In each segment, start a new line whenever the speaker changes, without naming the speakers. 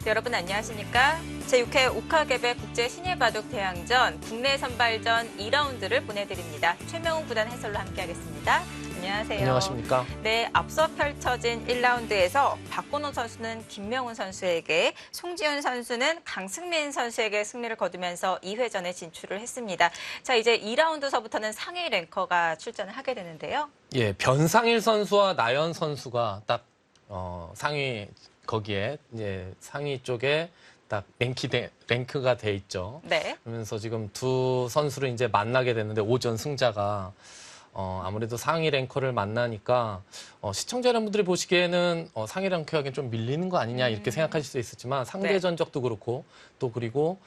여러분 안녕하십니까? 제6회 오카게베 국제 신예바둑 대항전 국내 선발전 2라운드를 보내드립니다. 최명훈 구단 해설로 함께하겠습니다. 안녕하세요.
안녕하십니까?
네, 앞서 펼쳐진 1라운드에서 박건호 선수는 김명훈 선수에게, 송지훈 선수는 강승민 선수에게 승리를 거두면서 2회전에 진출을 했습니다. 자, 이제 2라운드서부터는 상위 랭커가 출전을 하게 되는데요.
예, 변상일 선수와 나연 선수가 딱 상위 거기에 이제 상위 쪽에 딱 랭크가 돼 있죠.
네.
그러면서 지금 두 선수를 이제 만나게 됐는데 오전 승자가 아무래도 상위 랭커를 만나니까 시청자 여러분들이 보시기에는 상위 랭커에게 좀 밀리는 거 아니냐 이렇게 생각하실 수 있었지만 상대
네.
전적도 그렇고 또 그리고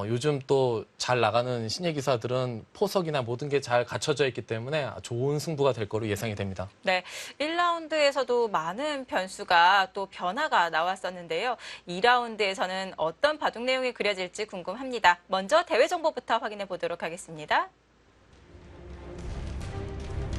요즘 또 잘 나가는 신예 기사들은 포석이나 모든 게 잘 갖춰져 있기 때문에 좋은 승부가 될 거로 예상이 됩니다.
네, 1라운드에서도 많은 변수가 또 변화가 나왔었는데요. 2라운드에서는 어떤 바둑 내용이 그려질지 궁금합니다. 먼저 대회 정보부터 확인해 보도록 하겠습니다.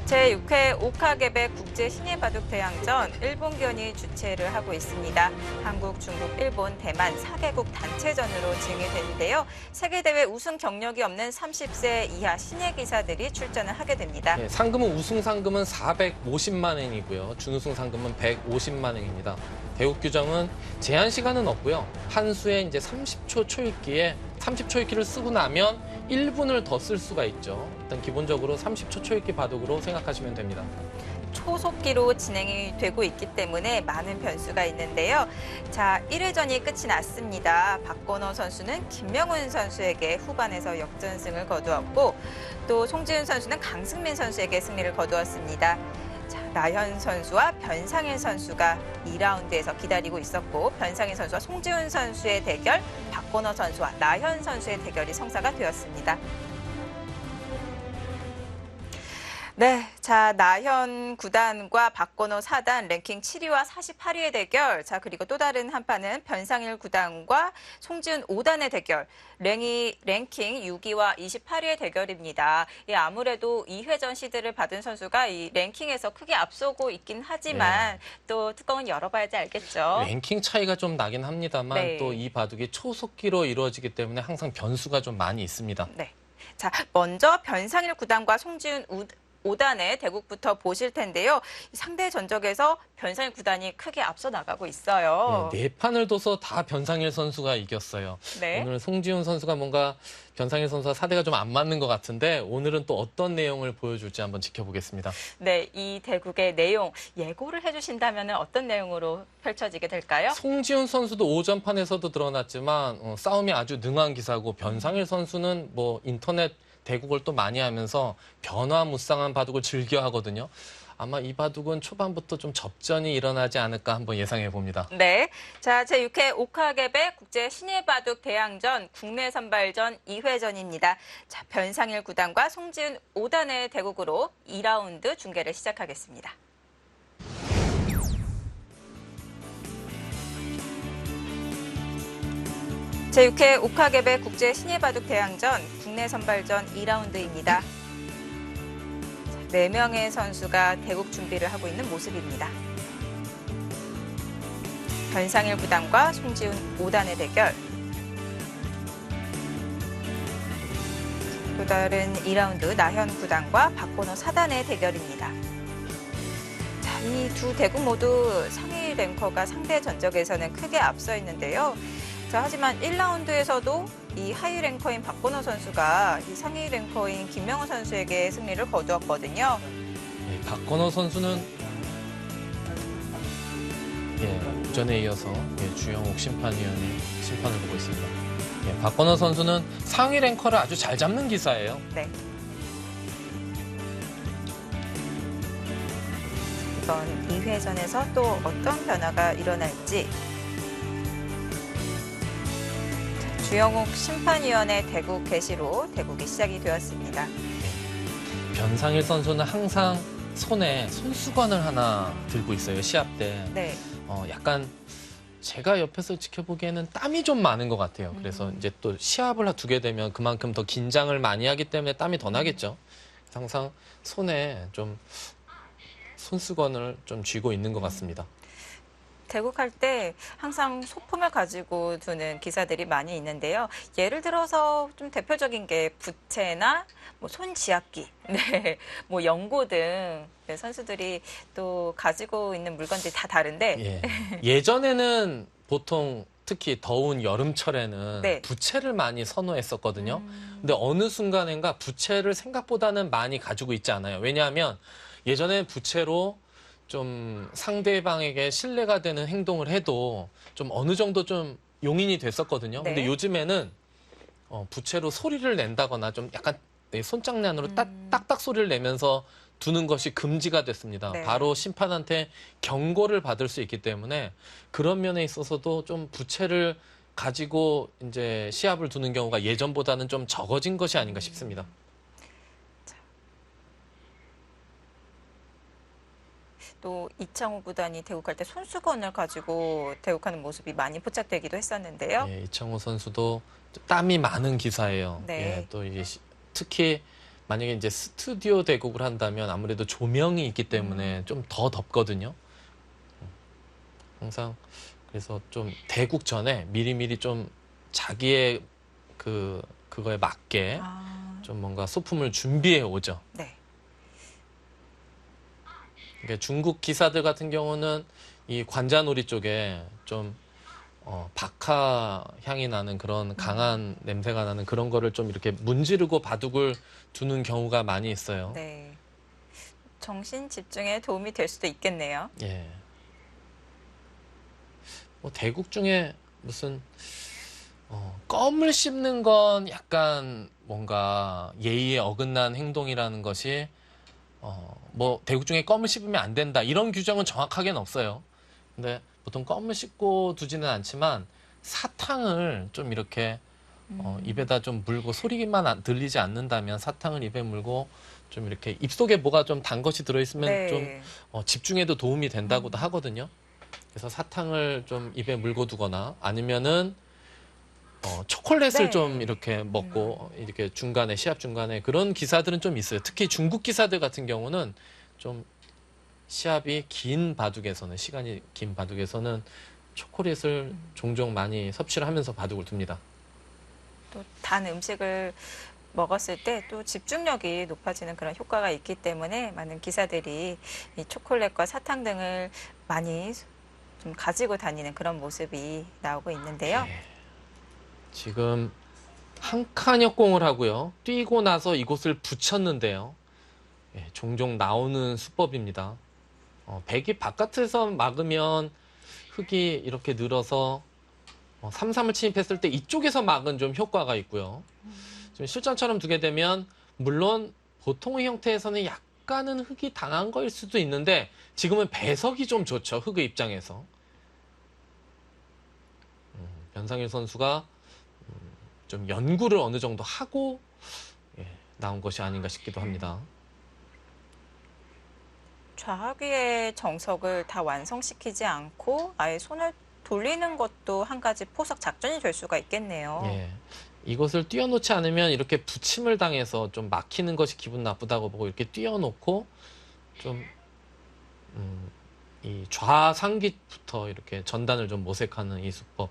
제6회 오카게베 국제 신예바둑 대항전 일본견이 주최를 하고 있습니다. 한국, 중국, 일본, 대만 4개국 단체전으로 진행이 되는데요. 세계대회 우승 경력이 없는 30세 이하 신예 기사들이 출전을 하게 됩니다.
네, 상금은 우승 상금은 450만 원이고요. 준우승 상금은 150만 원입니다. 대국 규정은 제한 시간은 없고요. 한 수에 이제 30초 초읽기에 30초 읽기를 쓰고 나면 1분을 더 쓸 수가 있죠. 일단 기본적으로 30초 초읽기 바둑으로 생각하시면 됩니다.
초속기로 진행이 되고 있기 때문에 많은 변수가 있는데요. 자, 1회전이 끝이 났습니다. 박건호 선수는 김명훈 선수에게 후반에서 역전승을 거두었고 또 송지훈 선수는 강승민 선수에게 승리를 거두었습니다. 자, 나현 선수와 변상일 선수가 2라운드에서 기다리고 있었고 변상일 선수와 송지훈 선수의 대결, 박건호 선수와 나현 선수의 대결이 성사가 되었습니다. 네, 자, 나현 9단과 박건호 4단 랭킹 7위와 48위의 대결. 자, 그리고 또 다른 한 판은 변상일 9단과 송지훈 5단의 대결. 랭킹 6위와 28위의 대결입니다. 예, 아무래도 2회전 시드를 받은 선수가 이 랭킹에서 크게 앞서고 있긴 하지만 또 뚜껑은 열어봐야지 알겠죠.
랭킹 차이가 좀 나긴 합니다만
네.
또 이 바둑이 초속기로 이루어지기 때문에 항상 변수가 좀 많이 있습니다.
네. 자, 먼저 변상일 9단과 송지훈 5단의 대국부터 보실 텐데요. 상대 전적에서 변상일 9단이 크게 앞서 나가고 있어요.
네 판을 둬서 다 변상일 선수가 이겼어요.
네.
오늘 송지훈 선수가 뭔가 변상일 선수와 사대가 좀 안 맞는 것 같은데 오늘은 또 어떤 내용을 보여줄지 한번 지켜보겠습니다.
네, 이 대국의 내용 예고를 해주신다면 어떤 내용으로 펼쳐지게 될까요?
송지훈 선수도 오전판에서도 드러났지만 싸움이 아주 능한 기사고 변상일 선수는 뭐 인터넷 대국을 또 많이 하면서 변화무쌍한 바둑을 즐겨 하거든요. 아마 이 바둑은 초반부터 좀 접전이 일어나지 않을까 한번 예상해 봅니다.
네, 자, 제6회 오카게베 국제 신예바둑 대항전 국내 선발전 2회전입니다. 자, 변상일 9단과 송지훈 5단의 대국으로 2라운드 중계를 시작하겠습니다. 제6회 오카게베 국제 신예바둑 대항전 국내 선발전 2라운드입니다. 4명의 선수가 대국 준비를 하고 있는 모습입니다. 변상일 9단과 송지훈 5단의 대결. 또 다른 2라운드 나현 9단과 박건호 4단의 대결입니다. 자, 이 두 대국 모두 상위 랭커가 상대 전적에서는 크게 앞서 있는데요. 자, 하지만 1라운드에서도 이 하위 랭커인 박건호 선수가 이 상위 랭커인 김명훈 선수에게 승리를 거두었거든요.
네, 박건호 선수는 오전에 이어서 주영욱 심판위원이 심판을 보고 있습니다. 박건호 선수는 상위 랭커를 아주 잘 잡는 기사예요.
네. 이번 2회전에서 또 어떤 변화가 일어날지. 주영욱 심판위원의 대국 개시로 대국이 시작이 되었습니다.
변상일 선수는 항상 손에 손수건을 하나 들고 있어요, 시합 때.
네.
약간 제가 옆에서 지켜보기에는 땀이 좀 많은 것 같아요. 그래서 이제 또 시합을 두게 되면 그만큼 더 긴장을 많이 하기 때문에 땀이 더 나겠죠. 항상 손에 좀 손수건을 좀 쥐고 있는 것 같습니다.
대국할 때 항상 소품을 가지고 두는 기사들이 많이 있는데요. 예를 들어서 좀 대표적인 게 부채나 뭐 손지압기, 네, 뭐 연고 등 네, 선수들이 또 가지고 있는 물건들이 다 다른데,
예. 예전에는 보통 특히 더운 여름철에는
네.
부채를 많이 선호했었거든요. 근데 어느 순간인가 부채를 생각보다는 많이 가지고 있지 않아요. 왜냐하면 예전에 부채로 좀 상대방에게 신뢰가 되는 행동을 해도 좀 어느 정도 좀 용인이 됐었거든요. 근데
네.
요즘에는 부채로 소리를 낸다거나 좀 약간 손장난으로 딱딱 소리를 내면서 두는 것이 금지가 됐습니다.
네.
바로 심판한테 경고를 받을 수 있기 때문에 그런 면에 있어서도 좀 부채를 가지고 이제 시합을 두는 경우가 예전보다는 좀 적어진 것이 아닌가 싶습니다.
또 이창호 구단이 대국할 때 손수건을 가지고 대국하는 모습이 많이 포착되기도 했었는데요.
예, 이창호 선수도 땀이 많은 기사예요.
네.
예, 또 이게 특히 만약에 이제 스튜디오 대국을 한다면 아무래도 조명이 있기 때문에 좀 더 덥거든요. 항상 그래서 좀 대국 전에 미리미리 좀 자기의 그거에 맞게 좀 뭔가 소품을 준비해 오죠.
네.
그러니까 중국 기사들 같은 경우는 이 관자놀이 쪽에 좀 박하 향이 나는 그런 강한 냄새가 나는 그런 거를 좀 이렇게 문지르고 바둑을 두는 경우가 많이 있어요.
네. 정신 집중에 도움이 될 수도 있겠네요.
예. 뭐 대국 중에 무슨 껌을 씹는 건 약간 뭔가 예의에 어긋난 행동이라는 것이 뭐 대국 중에 껌을 씹으면 안 된다 이런 규정은 정확하게는 없어요. 근데 보통 껌을 씹고 두지는 않지만 사탕을 좀 이렇게 입에다 좀 물고 소리만 들리지 않는다면 사탕을 입에 물고 좀 이렇게 입속에 뭐가 좀 단 것이 들어있으면
네.
좀 집중에도 도움이 된다고도 하거든요. 그래서 사탕을 좀 입에 물고 두거나 아니면은 초콜릿을
네.
좀 이렇게 먹고 이렇게 중간에 시합 중간에 그런 기사들은 좀 있어요. 특히 중국 기사들 같은 경우는 좀 시합이 긴 바둑에서는 시간이 긴 바둑에서는 초콜릿을 종종 많이 섭취를 하면서 바둑을 둡니다.
또 단 음식을 먹었을 때 또 집중력이 높아지는 그런 효과가 있기 때문에 많은 기사들이 이 초콜릿과 사탕 등을 많이 좀 가지고 다니는 그런 모습이 나오고 있는데요.
예. 지금 한 칸 역공을 하고요. 뛰고 나서 이곳을 붙였는데요. 예, 종종 나오는 수법입니다. 백이 바깥에서 막으면 흙이 이렇게 늘어서 3-3을 침입했을 때 이쪽에서 막은 좀 효과가 있고요. 지금 실전처럼 두게 되면 물론 보통의 형태에서는 약간은 흙이 당한 거일 수도 있는데 지금은 배석이 좀 좋죠. 흙의 입장에서. 변상일 선수가 좀 연구를 어느 정도 하고 나온 것이 아닌가 싶기도 합니다.
좌하귀의 정석을 다 완성시키지 않고 아예 손을 돌리는 것도 한 가지 포석 작전이 될 수가 있겠네요.
예. 이것을 띄워놓지 않으면 이렇게 부침을 당해서 좀 막히는 것이 기분 나쁘다고 보고 이렇게 띄워놓고 좀 이 좌상깃부터 이렇게 전단을 좀 모색하는 이 수법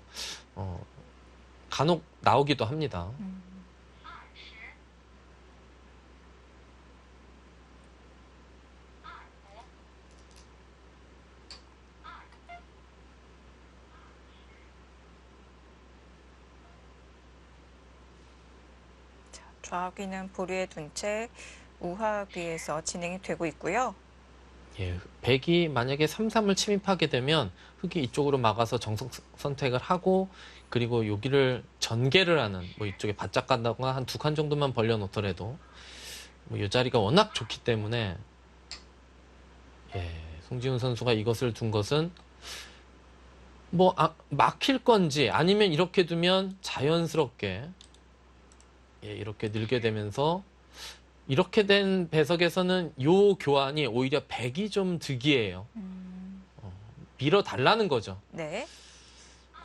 간혹 나오기도 합니다.
좌하귀는 보류에 둔 채 우하귀에서 진행이 되고 있고요.
예, 백이 만약에 3-3을 침입하게 되면 흙이 이쪽으로 막아서 정석 선택을 하고 그리고 여기를 전개를 하는 뭐 이쪽에 바짝 간다거나 한 2칸 정도만 벌려놓더라도 뭐 이 자리가 워낙 좋기 때문에 송지훈 선수가 이것을 둔 것은 뭐 막힐 건지 아니면 이렇게 두면 자연스럽게 이렇게 늘게 되면서 이렇게 된 배석에서는 요 교환이 오히려 백이 좀 득이해요. 밀어달라는 거죠.
네.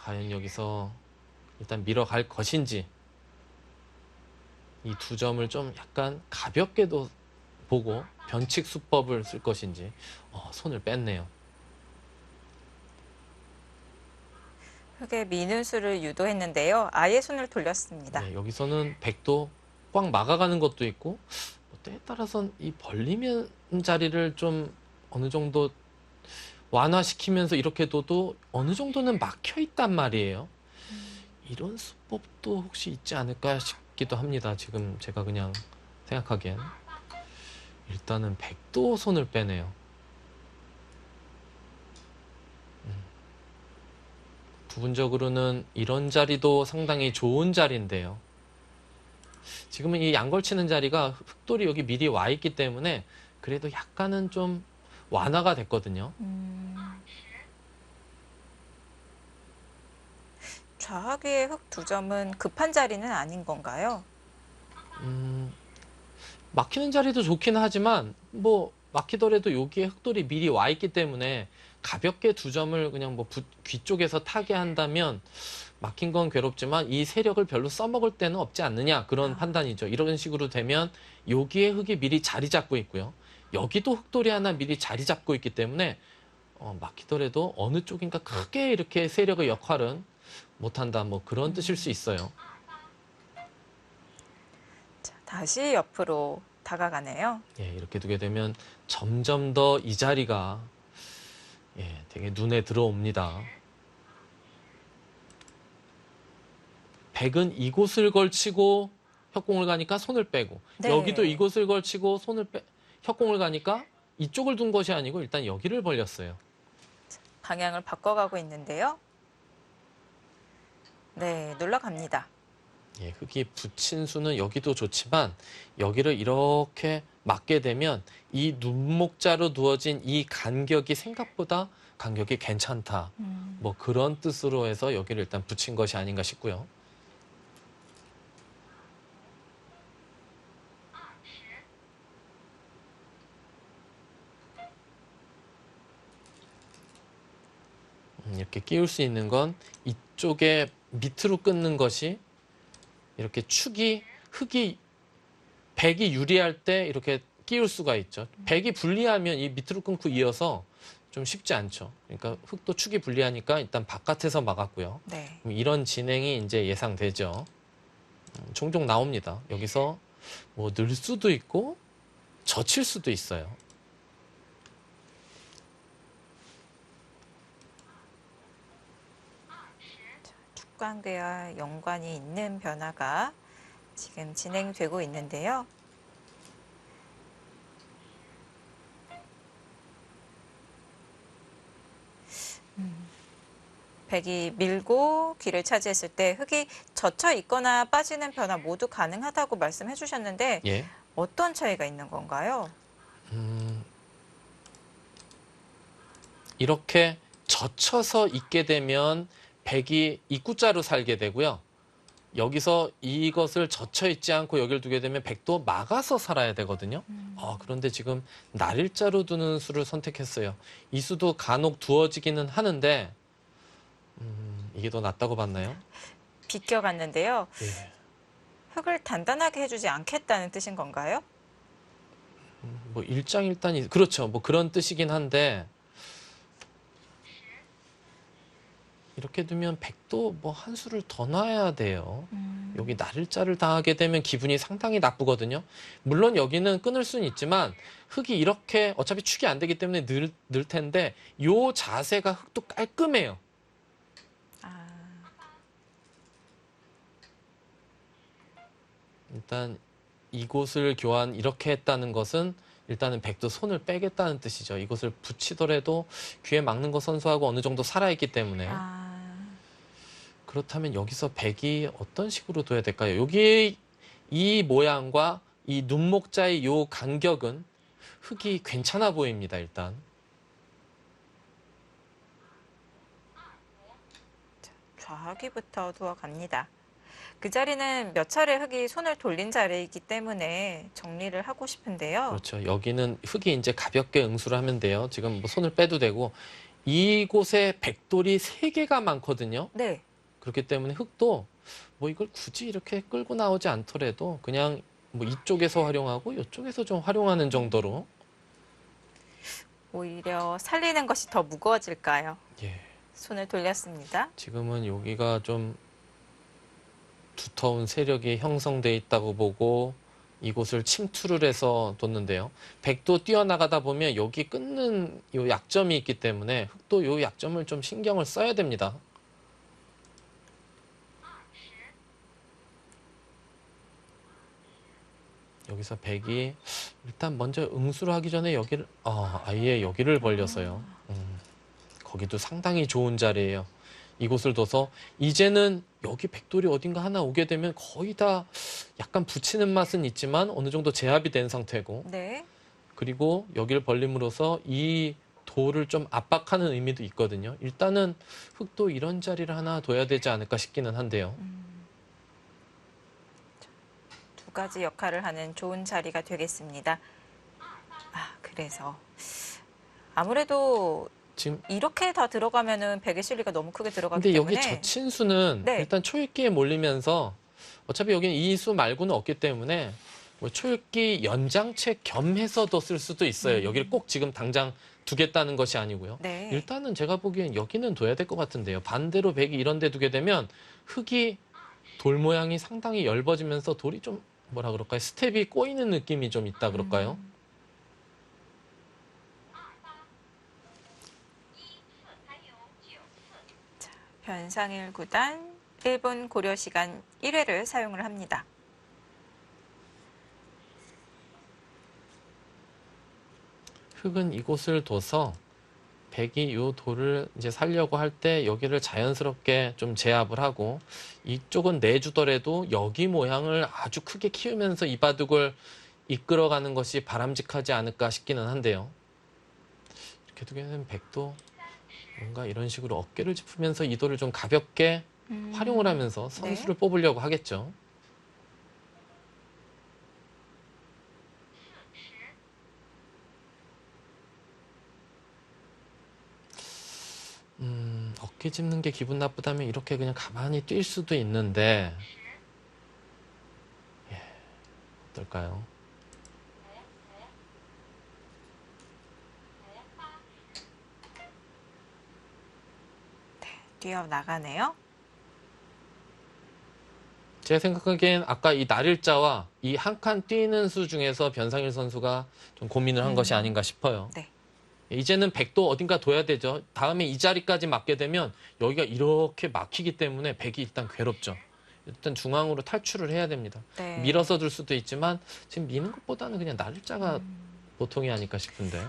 과연 여기서 일단 밀어갈 것인지 이 두 점을 좀 약간 가볍게도 보고 변칙 수법을 쓸 것인지 손을 뺐네요.
흙에 미는 수를 유도했는데요. 아예 손을 돌렸습니다.
네, 여기서는 백도 꽉 막아가는 것도 있고 뭐 때에 따라서는 이 벌리면 자리를 좀 어느 정도 완화시키면서 이렇게 둬도 어느 정도는 막혀 있단 말이에요. 이런 수법도 혹시 있지 않을까 싶기도 합니다. 지금 제가 그냥 생각하기엔. 일단은 백도 손을 빼네요. 부분적으로는 이런 자리도 상당히 좋은 자리인데요. 지금은 이 양걸치는 자리가 흑돌이 여기 미리 와 있기 때문에 그래도 약간은 좀 완화가 됐거든요.
좌하귀의 흙 2점은 급한 자리는 아닌 건가요?
막히는 자리도 좋긴 하지만 뭐 막히더라도 여기에 흑돌이 미리 와 있기 때문에 가볍게 2점을 그냥 뭐 귀 쪽에서 타게 한다면 막힌 건 괴롭지만 이 세력을 별로 써먹을 때는 없지 않느냐 그런 판단이죠. 이런 식으로 되면 여기에 흑이 미리 자리 잡고 있고요. 여기도 흑돌이 하나 미리 자리 잡고 있기 때문에 막히더라도 어느 쪽인가 크게 이렇게 세력의 역할은 못한다 뭐 그런 뜻일 수 있어요.
자, 다시 옆으로 다가가네요.
예, 이렇게 두게 되면 점점 더 이 자리가 되게 눈에 들어옵니다. 백은 이곳을 걸치고 협공을 가니까 손을 빼고
네.
여기도 이곳을 걸치고 협공을 가니까 이쪽을 둔 것이 아니고 일단 여기를 벌렸어요.
방향을 바꿔가고 있는데요. 네, 놀러갑니다.
예, 흙이 붙인 수는 여기도 좋지만 여기를 이렇게 막게 되면 이 눈목자로 두어진 이 간격이 생각보다 간격이 괜찮다. 뭐 그런 뜻으로 해서 여기를 일단 붙인 것이 아닌가 싶고요. 이렇게 끼울 수 있는 건 이쪽에 밑으로 끊는 것이 이렇게 흙이 백이 유리할 때 이렇게 끼울 수가 있죠. 백이 불리하면 이 밑으로 끊고 이어서 좀 쉽지 않죠. 그러니까 흙도 축이 불리하니까 일단 바깥에서 막았고요.
네.
이런 진행이 이제 예상되죠. 종종 나옵니다. 여기서 뭐 늘 수도 있고 젖힐 수도 있어요.
축관계와 연관이 있는 변화가 지금 진행되고 있는데요. 백이 밀고 귀를 차지했을 때 흙이 젖혀 있거나 빠지는 변화 모두 가능하다고 말씀해 주셨는데
예.
어떤 차이가 있는 건가요?
이렇게 젖혀서 있게 되면 백이 입구자로 살게 되고요. 여기서 이것을 젖혀 있지 않고 여기를 두게 되면 백도 막아서 살아야 되거든요. 그런데 지금 날일자로 두는 수를 선택했어요. 이 수도 간혹 두어지기는 하는데 이게 더 낫다고 봤나요?
비껴갔는데요.
예.
흙을 단단하게 해주지 않겠다는 뜻인 건가요?
뭐 일장일단이 그렇죠. 뭐 그런 뜻이긴 한데 이렇게 두면 백도 뭐 한 수를 더 놔야 돼요. 여기 날일자를 당하게 되면 기분이 상당히 나쁘거든요. 물론 여기는 끊을 수는 있지만 흙이 이렇게 어차피 축이 안 되기 때문에 늘 텐데 요 자세가 흙도 깔끔해요. 일단 이곳을 교환 이렇게 했다는 것은 일단은 백도 손을 빼겠다는 뜻이죠. 이것을 붙이더라도 귀에 막는 거 선수하고 어느 정도 살아있기 때문에. 그렇다면 여기서 백이 어떤 식으로 둬야 될까요? 여기 이 모양과 이 눈목자의 요 간격은 흙이 괜찮아 보입니다. 일단.
좌하귀부터 두어갑니다. 그 자리는 몇 차례 흙이 손을 돌린 자리이기 때문에 정리를 하고 싶은데요.
그렇죠. 여기는 흙이 이제 가볍게 응수를 하면 돼요. 지금 뭐 손을 빼도 되고 이곳에 백돌이 3개가 많거든요.
네.
그렇기 때문에 흙도 뭐 이걸 굳이 이렇게 끌고 나오지 않더라도 그냥 뭐 이쪽에서 활용하고 이쪽에서 좀 활용하는 정도로
오히려 살리는 것이 더 무거워질까요?
예.
손을 돌렸습니다.
지금은 여기가 좀 두터운 세력이 형성돼 있다고 보고 이곳을 침투를 해서 뒀는데요. 백도 뛰어나가다 보면 여기 끊는 요 약점이 있기 때문에 흑도 요 약점을 좀 신경을 써야 됩니다. 여기서 백이 일단 먼저 응수를 하기 전에 여기를 아예 여기를 벌렸어요. 거기도 상당히 좋은 자리예요. 이곳을 둬서 이제는 여기 백돌이 어딘가 하나 오게 되면 거의 다 약간 붙이는 맛은 있지만 어느 정도 제압이 된 상태고
네.
그리고 여기를 벌림으로써 이 돌을 좀 압박하는 의미도 있거든요. 일단은 흑도 이런 자리를 하나 둬야 되지 않을까 싶기는 한데요.
두 가지 역할을 하는 좋은 자리가 되겠습니다. 그래서 아무래도
지금
이렇게 다 들어가면은 백의 실리가 너무 크게 들어가기
근데
때문에
여기 저친수는
네.
일단 초읽기에 몰리면서 어차피 여기는 이 수 말고는 없기 때문에 뭐 초읽기 연장책 겸해서도 쓸 수도 있어요. 여기를 꼭 지금 당장 두겠다는 것이 아니고요.
네.
일단은 제가 보기엔 여기는 둬야 될 것 같은데요. 반대로 백이 이런 데 두게 되면 흙이 돌 모양이 상당히 엷어지면서 돌이 좀 뭐라 그럴까요? 스텝이 꼬이는 느낌이 좀 있다 그럴까요?
변상일 구단 1분 고려 시간 1회를 사용을 합니다.
흙은 이곳을 둬서 백이 이 돌을 이제 살려고 할 때 여기를 자연스럽게 좀 제압을 하고 이쪽은 내주더라도 여기 모양을 아주 크게 키우면서 이 바둑을 이끌어가는 것이 바람직하지 않을까 싶기는 한데요. 이렇게 두게 되면 백도 뭔가 이런 식으로 어깨를 짚으면서 이 돌을 좀 가볍게 활용을 하면서 선수를 뽑으려고 하겠죠. 어깨 짚는 게 기분 나쁘다면 이렇게 그냥 가만히 뛸 수도 있는데 어떨까요?
뛰어나가네요.
제 생각하기엔 아까 이 날일자와 이 한 칸 뛰는 수 중에서 변상일 선수가 좀 고민을 한 것이 아닌가 싶어요.
네.
이제는 백도 어딘가 둬야 되죠. 다음에 이 자리까지 맞게 되면 여기가 이렇게 막히기 때문에 백이 일단 괴롭죠. 일단 중앙으로 탈출을 해야 됩니다.
네.
밀어서 둘 수도 있지만 지금 미는 것보다는 그냥 날일자가 보통이 아닐까 싶은데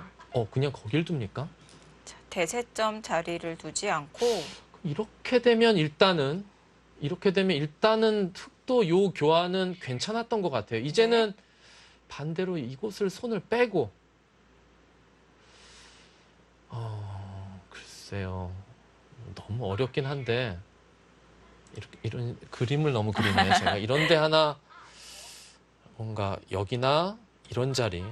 그냥 거길 둡니까?
자, 대세점 자리를 두지 않고
이렇게 되면 일단은 흑도 요 교환은 괜찮았던 것 같아요. 이제는 반대로 이곳을 손을 빼고 글쎄요. 너무 어렵긴 한데 이런 그림을 너무 그리네요. 제가 이런데 하나 뭔가 여기나 이런 자리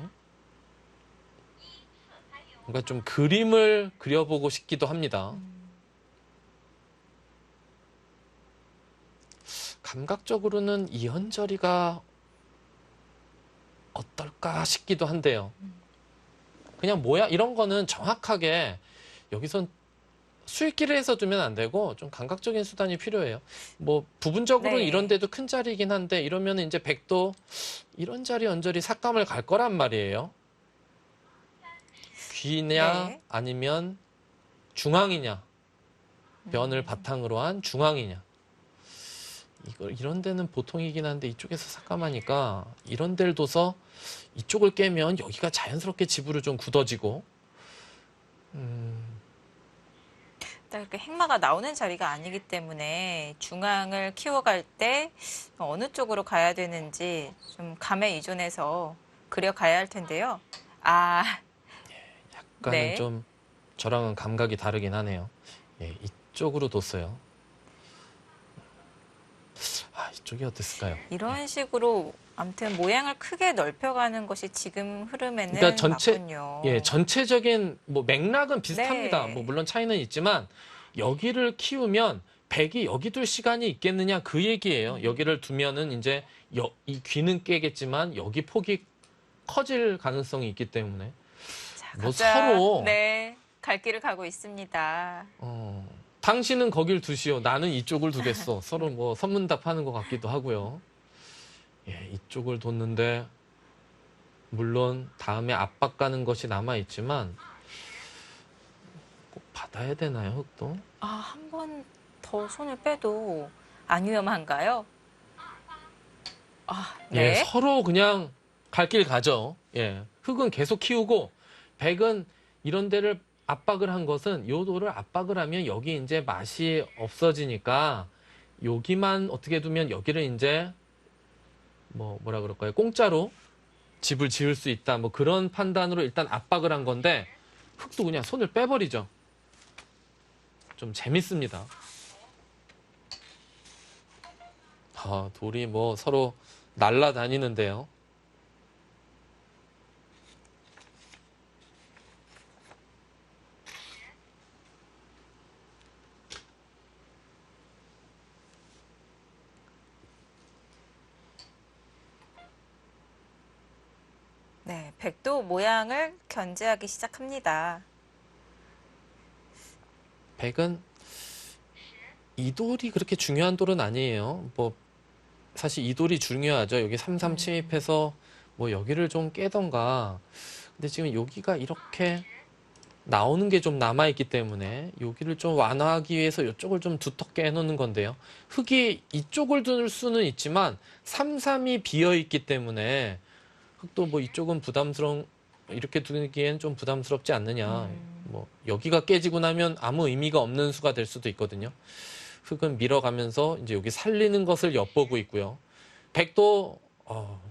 뭔가 좀 그림을 그려보고 싶기도 합니다. 감각적으로는 이현저리가 어떨까 싶기도 한데요. 그냥 모양 이런 거는 정확하게 여기선 수익기를 해서 두면 안 되고 좀 감각적인 수단이 필요해요. 뭐 부분적으로
네.
이런 데도 큰 자리이긴 한데 이러면 이제 백도 이런 자리 언저리 삭감을 갈 거란 말이에요. 귀냐
네.
아니면 중앙이냐. 변을 바탕으로 한 중앙이냐. 이런 데는 보통이긴 한데 이쪽에서 삭감하니까 이런 데를 둬서 이쪽을 깨면 여기가 자연스럽게 집으로 좀 굳어지고
딱 이렇게 행마가 나오는 자리가 아니기 때문에 중앙을 키워갈 때 어느 쪽으로 가야 되는지 좀 감에 의존해서 그려가야 할 텐데요.
약간은
네.
좀 저랑은 감각이 다르긴 하네요. 이쪽으로 뒀어요. 이쪽이 어땠을까요?
이런 식으로 아무튼 모양을 크게 넓혀가는 것이 지금 흐름에는
그러니까
맞군요.
전체적인 뭐 맥락은 비슷합니다.
네.
뭐 물론 차이는 있지만 여기를 키우면 백이 여기 둘 시간이 있겠느냐 그 얘기예요. 여기를 두면은 이제 이 귀는 깨겠지만 여기 폭이 커질 가능성이 있기 때문에
자,
뭐
각자,
서로
갈 길을 가고 있습니다.
당신은 거길 두시오. 나는 이쪽을 두겠어. 서로 뭐 선문답하는 것 같기도 하고요. 예, 이쪽을 뒀는데 물론 다음에 압박 가는 것이 남아있지만 꼭 받아야 되나요, 흑도?
아, 한 번 더 손을 빼도 안 위험한가요? 아,
예,
네.
서로 그냥 갈 길 가죠. 예, 흑은 계속 키우고 백은 이런 데를 압박을 한 것은 요 돌을 압박을 하면 여기 이제 맛이 없어지니까 여기만 어떻게 두면 여기를 이제 뭐라 그럴까요? 공짜로 집을 지을 수 있다. 뭐 그런 판단으로 일단 압박을 한 건데 흑도 그냥 손을 빼버리죠. 좀 재밌습니다. 아, 돌이 뭐 서로 날아다니는데요.
네, 백도 모양을 견제하기 시작합니다.
백은 이 돌이 그렇게 중요한 돌은 아니에요. 뭐 사실 이 돌이 중요하죠. 여기 3-3 침입해서 뭐 여기를 좀 깨던가. 근데 지금 여기가 이렇게 나오는 게 좀 남아있기 때문에 여기를 좀 완화하기 위해서 이쪽을 좀 두텁게 해놓는 건데요. 흑이 이쪽을 둘 수는 있지만 3-3이 비어있기 때문에 흑도 뭐 이쪽은 이렇게 두기엔 좀 부담스럽지 않느냐. 뭐 여기가 깨지고 나면 아무 의미가 없는 수가 될 수도 있거든요. 흑은 밀어가면서 이제 여기 살리는 것을 엿보고 있고요. 백도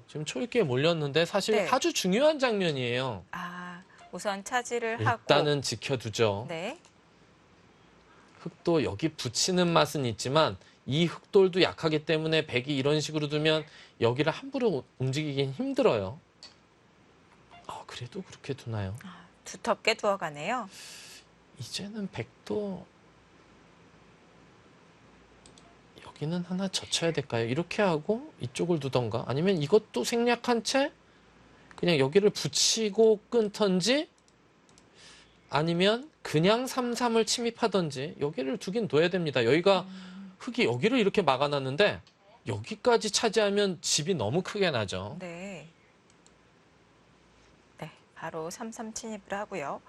지금 초읽기에 몰렸는데 사실
네.
아주 중요한 장면이에요.
아, 우선 차지를 하고.
일단은 지켜두죠.
네.
흑도 여기 붙이는 맛은 있지만 이 흑돌도 약하기 때문에 백이 이런 식으로 두면 여기를 함부로 움직이긴 힘들어요. 그래도 그렇게 두나요?
아, 두텁게 두어가네요.
이제는 백도 여기는 하나 젖혀야 될까요? 이렇게 하고 이쪽을 두던가 아니면 이것도 생략한 채 그냥 여기를 붙이고 끊던지 아니면 그냥 3-3을 침입하던지 여기를 두긴 둬야 됩니다. 여기가 흑이 여기를 이렇게 막아놨는데 여기까지 차지하면 집이 너무 크게 나죠.
네. 네, 바로 3-3 침입을 하고요.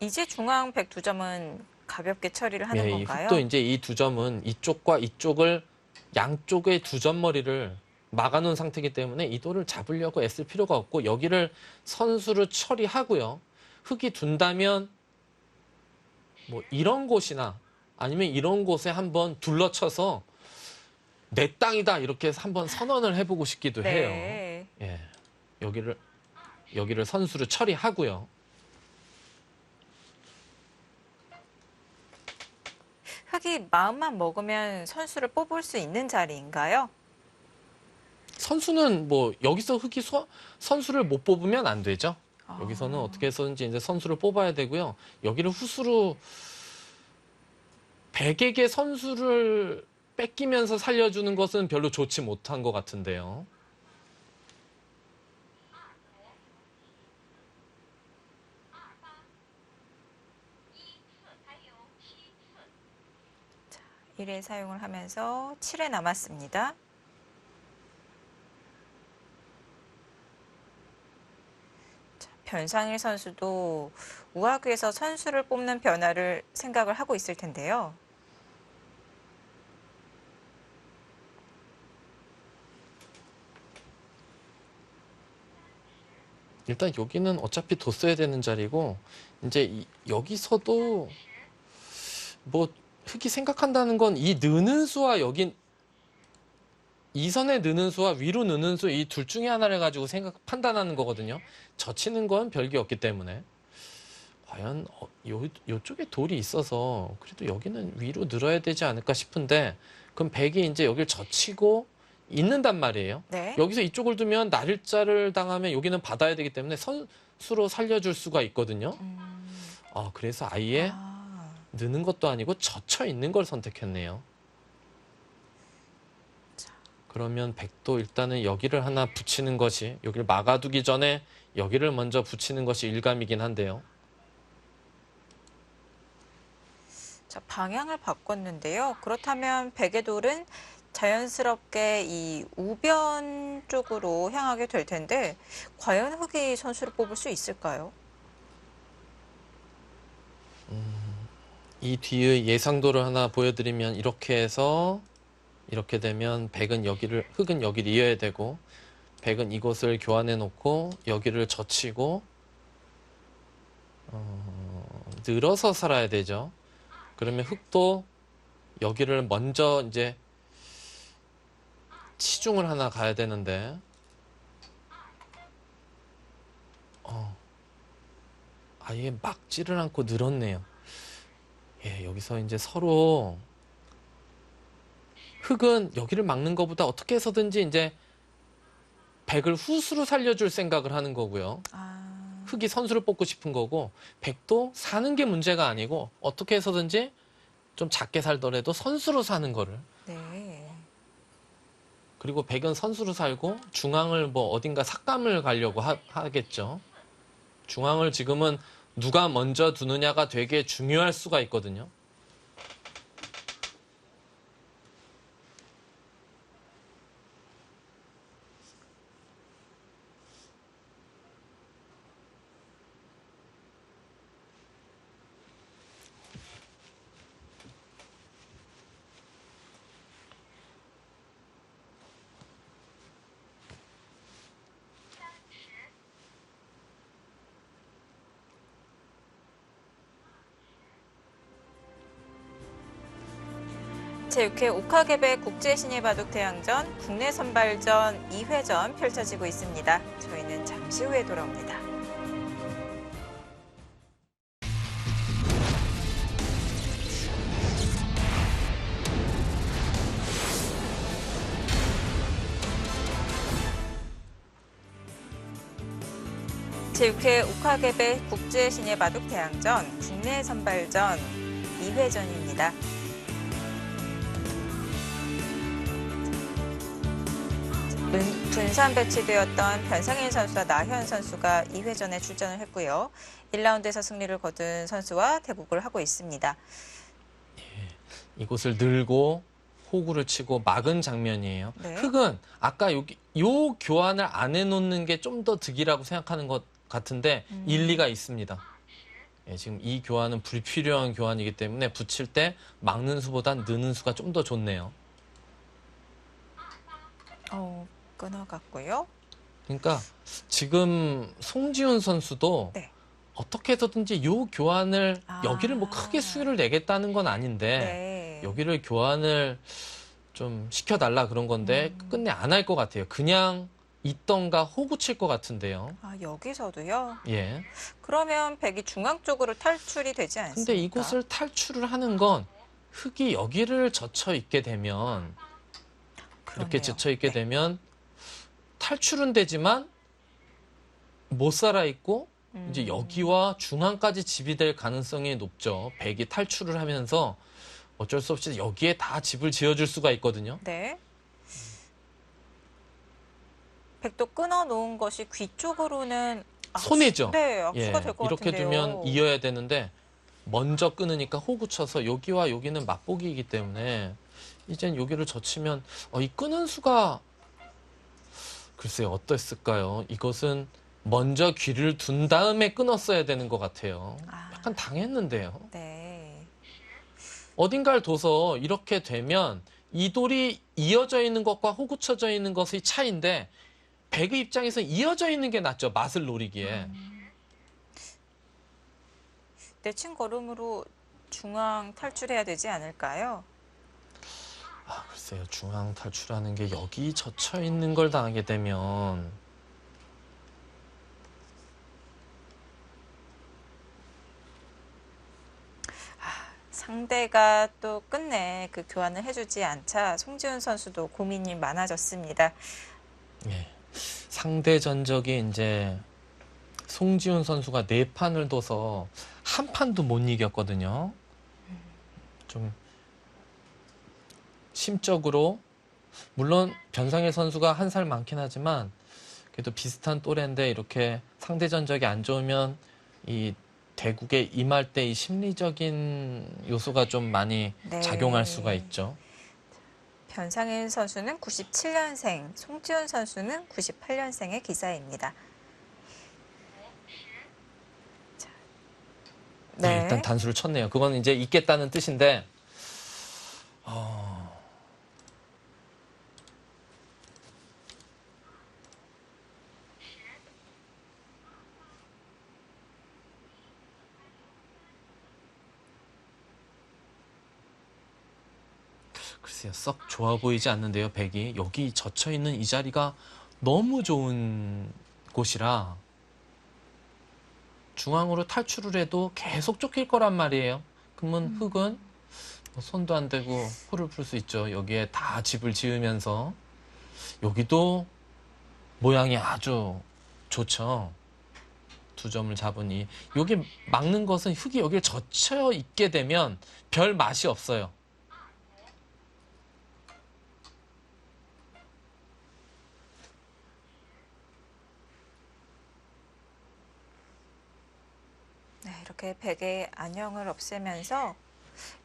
이제 중앙 백 두 점은 가볍게 처리를 하는
이
건가요?
흑도 이제 이 두 점은 이쪽과 이쪽을 양쪽의 두 점 머리를 막아놓은 상태이기 때문에 이 돌을 잡으려고 애쓸 필요가 없고 여기를 선수로 처리하고요. 흑이 둔다면 뭐 이런 곳이나 아니면 이런 곳에 한번 둘러쳐서 내 땅이다 이렇게 해서 한번 선언을 해보고 싶기도 해요.
네.
예, 여기를 선수로 처리하고요.
흑이 마음만 먹으면 선수를 뽑을 수 있는 자리인가요?
선수는 뭐 여기서 흑이 선수를 못 뽑으면 안 되죠.
아.
여기서는 어떻게 해서든지 이제 선수를 뽑아야 되고요. 여기를 후수로 백에게 선수를 뺏기면서 살려주는 것은 별로 좋지 못한 것 같은데요.
자, 1회 사용을 하면서 7회 남았습니다. 자, 변상일 선수도 우하구에서 선수를 뽑는 변화를 생각을 하고 있을 텐데요.
일단 여기는 어차피 뒀어야 되는 자리고 이제 여기서도 뭐 흑이 생각한다는 건 이 느는 수와 여기 이선에 느는 수와 위로 느는 수 이 둘 중에 하나를 가지고 판단하는 거거든요. 젖히는 건 별게 없기 때문에 과연 요쪽에 돌이 있어서 그래도 여기는 위로 늘어야 되지 않을까 싶은데 그럼 백이 이제 여기를 젖히고 있는단 말이에요.
네.
여기서 이쪽을 두면 날일자를 당하면 여기는 받아야 되기 때문에 선수로 살려줄 수가 있거든요. 그래서 아예 느는 것도 아니고 젖혀 있는 걸 선택했네요. 그러면 백도 일단은 여기를 하나 붙이는 것이 여기를 막아두기 전에 여기를 먼저 붙이는 것이 일감이긴 한데요.
자, 방향을 바꿨는데요. 그렇다면 백의 돌은 자연스럽게 이 우변 쪽으로 향하게 될 텐데 과연 흑이 선수를 뽑을 수 있을까요?
이 뒤의 예상도를 하나 보여드리면 이렇게 해서 이렇게 되면 흑은 여기를 이어야 되고 백은 이곳을 교환해 놓고 여기를 젖히고 늘어서 살아야 되죠. 그러면 흑도 여기를 먼저 이제 치중을 하나 가야 되는데 아예 막지를 않고 늘었네요. 예, 여기서 이제 서로 흑은 여기를 막는 것보다 어떻게 해서든지 이제 백을 후수로 살려줄 생각을 하는 거고요. 흑이 선수를 뽑고 싶은 거고 백도 사는 게 문제가 아니고 어떻게 해서든지 좀 작게 살더라도 선수로 사는 거를.
네.
그리고 백은 선수로 살고 중앙을 뭐 어딘가 삭감을 가려고 하겠죠. 중앙을 지금은 누가 먼저 두느냐가 되게 중요할 수가 있거든요.
제6회 옥하개배 국제신예바둑대항전 국내 선발전 2회전 펼쳐지고 있습니다. 저희는 잠시 후에 돌아옵니다. 제6회 옥하개배 국제신예바둑대항전 국내 선발전 2회전입니다. 분산 배치되었던 변상일 선수와 나현 선수가 2회전에 출전을 했고요. 1라운드에서 승리를 거둔 선수와 대국을 하고 있습니다.
예, 이곳을 늘고 호구를 치고 막은 장면이에요.
네.
흑은 아까 요 교환을 안 해놓는 게 좀 더 득이라고 생각하는 것 같은데 일리가 있습니다. 예, 지금 이 교환은 불필요한 교환이기 때문에 붙일 때 막는 수보단 느는 수가 좀 더 좋네요.
끊어갔고요.
그러니까 지금 송지훈 선수도
네.
어떻게 해서든지 이 교환을 여기를 뭐 크게 수위를 내겠다는 건 아닌데
네.
여기를 교환을 좀 시켜달라 그런 건데 끝내 안 할 것 같아요. 그냥 있던가 호구 칠 것 같은데요.
여기서도요?
예.
그러면 백이 중앙 쪽으로 탈출이 되지 않습니까?
근데 이곳을 탈출을 하는 건 흑이 여기를 젖혀 있게 되면 이렇게
그러네요.
젖혀 있게
네.
되면 탈출은 되지만 못 살아 있고 이제 여기와 중앙까지 집이 될 가능성이 높죠. 백이 탈출을 하면서 어쩔 수 없이 여기에 다 집을 지어줄 수가 있거든요.
네. 백도 끊어놓은 것이 귀 쪽으로는
손해죠.
네, 악수가
예,
될 것
이렇게
같은데요.
두면 이어야 되는데 먼저 끊으니까 호구 쳐서 여기와 여기는 맞보기이기 때문에 이젠 여기를 젖히면 이 끊은 수가 글쎄요 어땠을까요? 이것은 먼저 귀를 둔 다음에 끊었어야 되는 것 같아요. 약간 당했는데요.
네.
어딘가를 둬서 이렇게 되면 이 돌이 이어져 있는 것과 호구 쳐져 있는 것의 차이인데 백의 입장에서 이어져 있는 게 낫죠. 맛을 노리기에.
내친 걸음으로 중앙 탈출해야 되지 않을까요?
글쎄요. 중앙 탈출하는 게 여기 젖혀 있는 걸 당하게 되면
상대가 또 끝내 그 교환을 해주지 않자 송지훈 선수도 고민이 많아졌습니다.
예. 상대 전적이 이제 송지훈 선수가 4판을 둬서 한 판도 못 이겼거든요. 좀 심적으로 물론 변상일 선수가 한 살 많긴 하지만 그래도 비슷한 또래인데 이렇게 상대 전적이 안 좋으면 이 대국에 임할 때 이 심리적인 요소가 좀 많이
네.
작용할 수가 있죠.
변상일 선수는 97년생, 송지훈 선수는 98년생의 기사입니다. 자,
네, 일단 단수를 쳤네요. 그건 이제 있겠다는 뜻인데 글쎄요, 썩 좋아 보이지 않는데요. 백이 여기 젖혀있는 이 자리가 너무 좋은 곳이라 중앙으로 탈출을 해도 계속 쫓길 거란 말이에요. 그러면 흑은 뭐 손도 안 대고 호를 풀 수 있죠. 여기에 다 집을 지으면서 여기도 모양이 아주 좋죠. 두 점을 잡으니 여기 막는 것은 흑이 여기를 젖혀 있게 되면 별 맛이 없어요.
네, 이렇게 백의 안형을 없애면서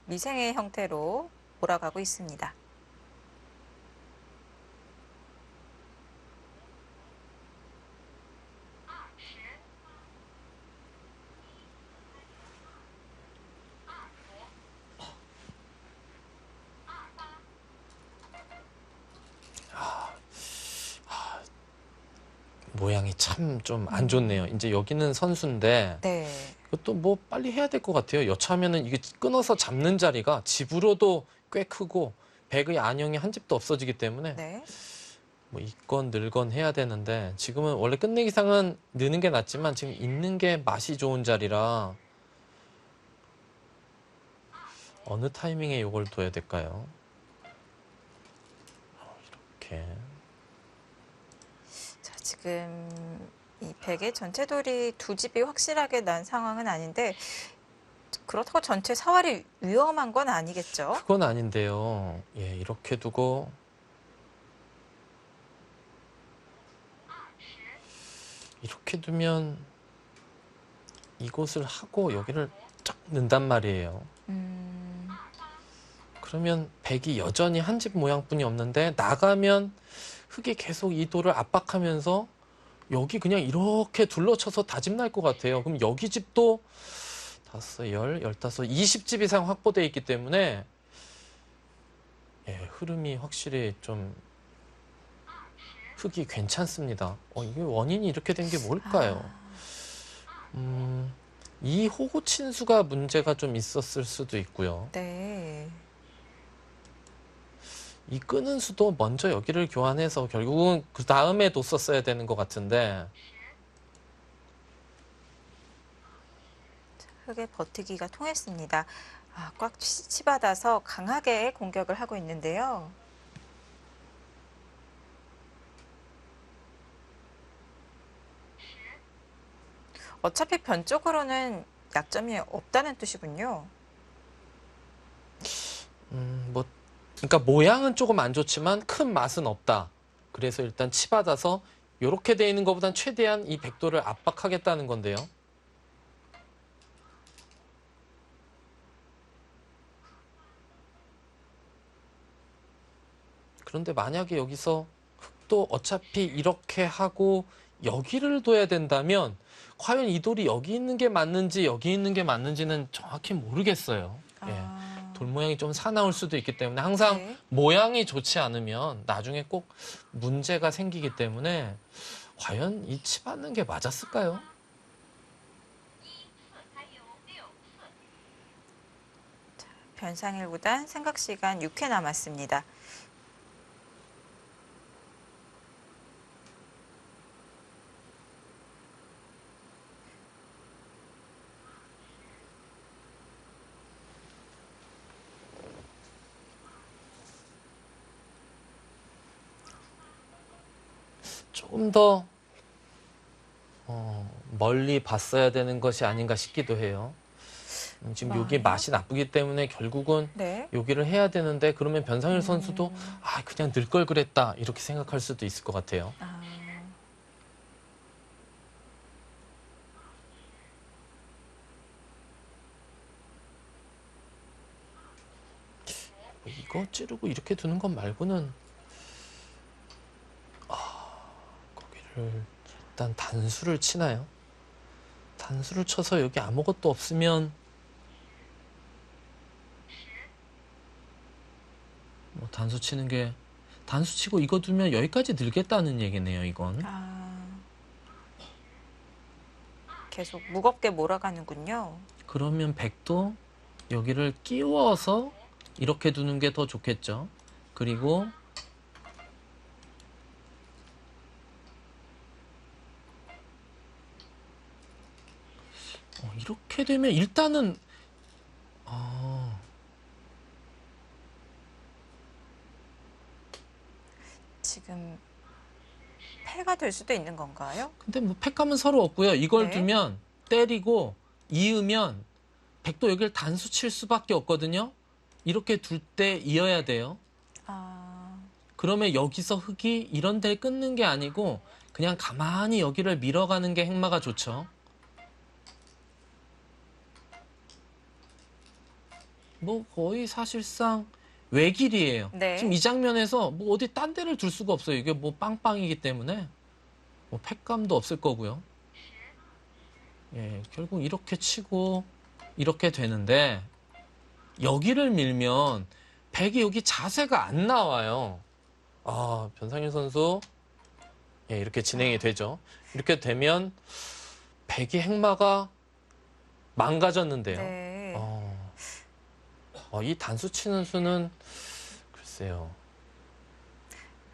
미생의 형태로 몰아가고 있습니다.
모양이 참 좀 안 좋네요. 이제 여기는 선수인데
네.
그것도 뭐 빨리 해야 될 것 같아요. 여차하면은 이게 끊어서 잡는 자리가 집으로도 꽤 크고 백의 안형이 한 집도 없어지기 때문에
네.
뭐 있건 늘건 해야 되는데 지금은 원래 끝내기상은 느는 게 낫지만 지금 있는 게 맛이 좋은 자리라 어느 타이밍에 이걸 둬야 될까요? 이렇게
자, 지금 이 백의 전체 돌이 두 집이 확실하게 난 상황은 아닌데 그렇다고 전체 사활이 위험한 건 아니겠죠?
그건 아닌데요. 예, 이렇게 두고 이렇게 두면 이곳을 하고 여기를 쫙 넣는단 말이에요. 그러면 백이 여전히 한 집 모양뿐이 없는데 나가면 흑이 계속 이 돌을 압박하면서 여기 그냥 이렇게 둘러쳐서 다 집 날 것 같아요. 그럼 여기 집도 5, 10, 15, 20집 이상 확보되어 있기 때문에 예, 흐름이 확실히 좀 흑이 괜찮습니다. 이게 원인이 이렇게 된 게 뭘까요? 이 호구 친수가 문제가 좀 있었을 수도 있고요.
네.
이 끄는 수도 먼저 여기를 교환해서 결국은 그 다음에 뒀었어야 되는 것 같은데
흑의 버티기가 통했습니다. 꽉 치받아서 강하게 공격을 하고 있는데요. 어차피 변 쪽으로는 약점이 없다는 뜻이군요.
뭐 그러니까 모양은 조금 안 좋지만 큰 맛은 없다. 그래서 일단 치받아서 이렇게 돼 있는 것보단 최대한 이 백도를 압박하겠다는 건데요. 그런데 만약에 여기서 흑도 어차피 이렇게 하고 여기를 둬야 된다면 과연 이 돌이 여기 있는 게 맞는지 여기 있는 게 맞는지는 정확히 모르겠어요. 예. 돌 모양이 좀 사나울 수도 있기 때문에 항상
네.
모양이 좋지 않으면 나중에 꼭 문제가 생기기 때문에 과연 이 치받는 게 맞았을까요?
변상일 구단 생각 시간 6회 남았습니다.
조금 더 멀리 봤어야 되는 것이 아닌가 싶기도 해요. 지금 여기 맛이 나쁘기 때문에 결국은
네.
여기를 해야 되는데 그러면 변상일 선수도 그냥 늘 걸 그랬다 이렇게 생각할 수도 있을 것 같아요. 이거 찌르고 이렇게 두는 것 말고는 거기를 일단 단수를 치나요? 단수를 쳐서 여기 아무것도 없으면 뭐 단수 치는 게 단수 치고 이거 두면 여기까지 늘겠다는 얘기네요, 이건.
계속 무겁게 몰아가는군요.
그러면 백도 여기를 끼워서 이렇게 두는 게 더 좋겠죠. 그리고 이렇게 되면 일단은
지금 패가 될 수도 있는 건가요?
근데 뭐 팩감은 서로 없고요. 이걸
네.
두면 때리고 이으면 백도 여기를 단수 칠 수밖에 없거든요. 이렇게 둘 때 이어야 돼요. 그러면 여기서 흙이 이런 데 끊는 게 아니고 그냥 가만히 여기를 밀어가는 게 행마가 좋죠. 뭐 거의 사실상 외길이에요.
네.
지금 이 장면에서 뭐 어디 딴 데를 둘 수가 없어요. 이게 뭐 빵빵이기 때문에 뭐 팩감도 없을 거고요. 예, 결국 이렇게 치고 이렇게 되는데 여기를 밀면 백이 여기 자세가 안 나와요. 변상일 선수 예, 이렇게 진행이 되죠. 이렇게 되면 백이 행마가 망가졌는데요.
네.
이 단수 치는 수는 글쎄요.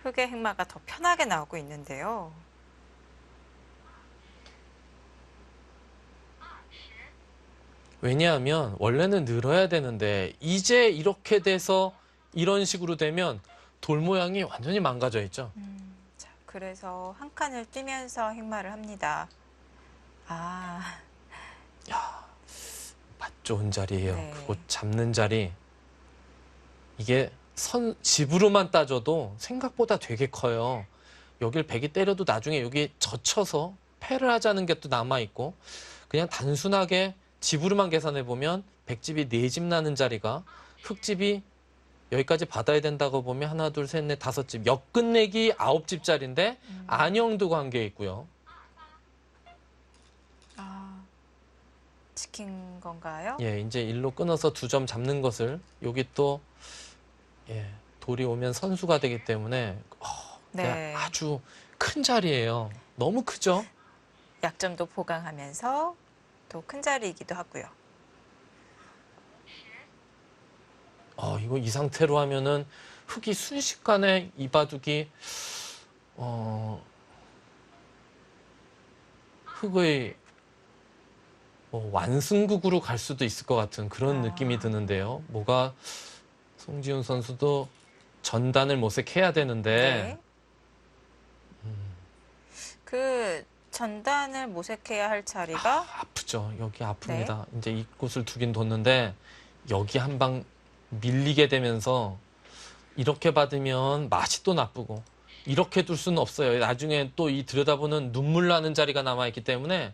흑의 행마가 더 편하게 나오고 있는데요.
왜냐하면 원래는 늘어야 되는데 이제 이렇게 돼서 이런 식으로 되면 돌 모양이 완전히 망가져 있죠.
자, 그래서 한 칸을 뛰면서 행마를 합니다.
맛 좋은 자리예요.
네.
그거 잡는 자리. 이게 집으로만 따져도 생각보다 되게 커요. 여길 백이 때려도 나중에 여기 젖혀서 패를 하자는 게 또 남아있고 그냥 단순하게 집으로만 계산해 보면 백집이 4집 나는 자리가 흙집이 여기까지 받아야 된다고 보면 하나, 둘, 셋, 넷, 5집. 역끝내기 9집짜리인데 안형도 관계 있고요.
지킨 건가요?
예, 이제 일로 끊어서 2점 잡는 것을 여기 또 예, 돌이 오면 선수가 되기 때문에
네.
아주 큰 자리예요. 너무 크죠?
약점도 보강하면서 또 큰 자리이기도 하고요.
이거 이 상태로 하면은 흙이 순식간에 이 바둑이 흙의 완승국으로 갈 수도 있을 것 같은 그런 느낌이 드는데요. 뭐가 송지훈 선수도 전단을 모색해야 되는데
네. 그 전단을 모색해야 할 자리가
아프죠. 여기 아픕니다. 이제 이곳을 두긴 뒀는데 여기 한 방 밀리게 되면서 이렇게 받으면 맛이 또 나쁘고 이렇게 둘 수는 없어요. 나중에 또 이 들여다보는 눈물 나는 자리가 남아있기 때문에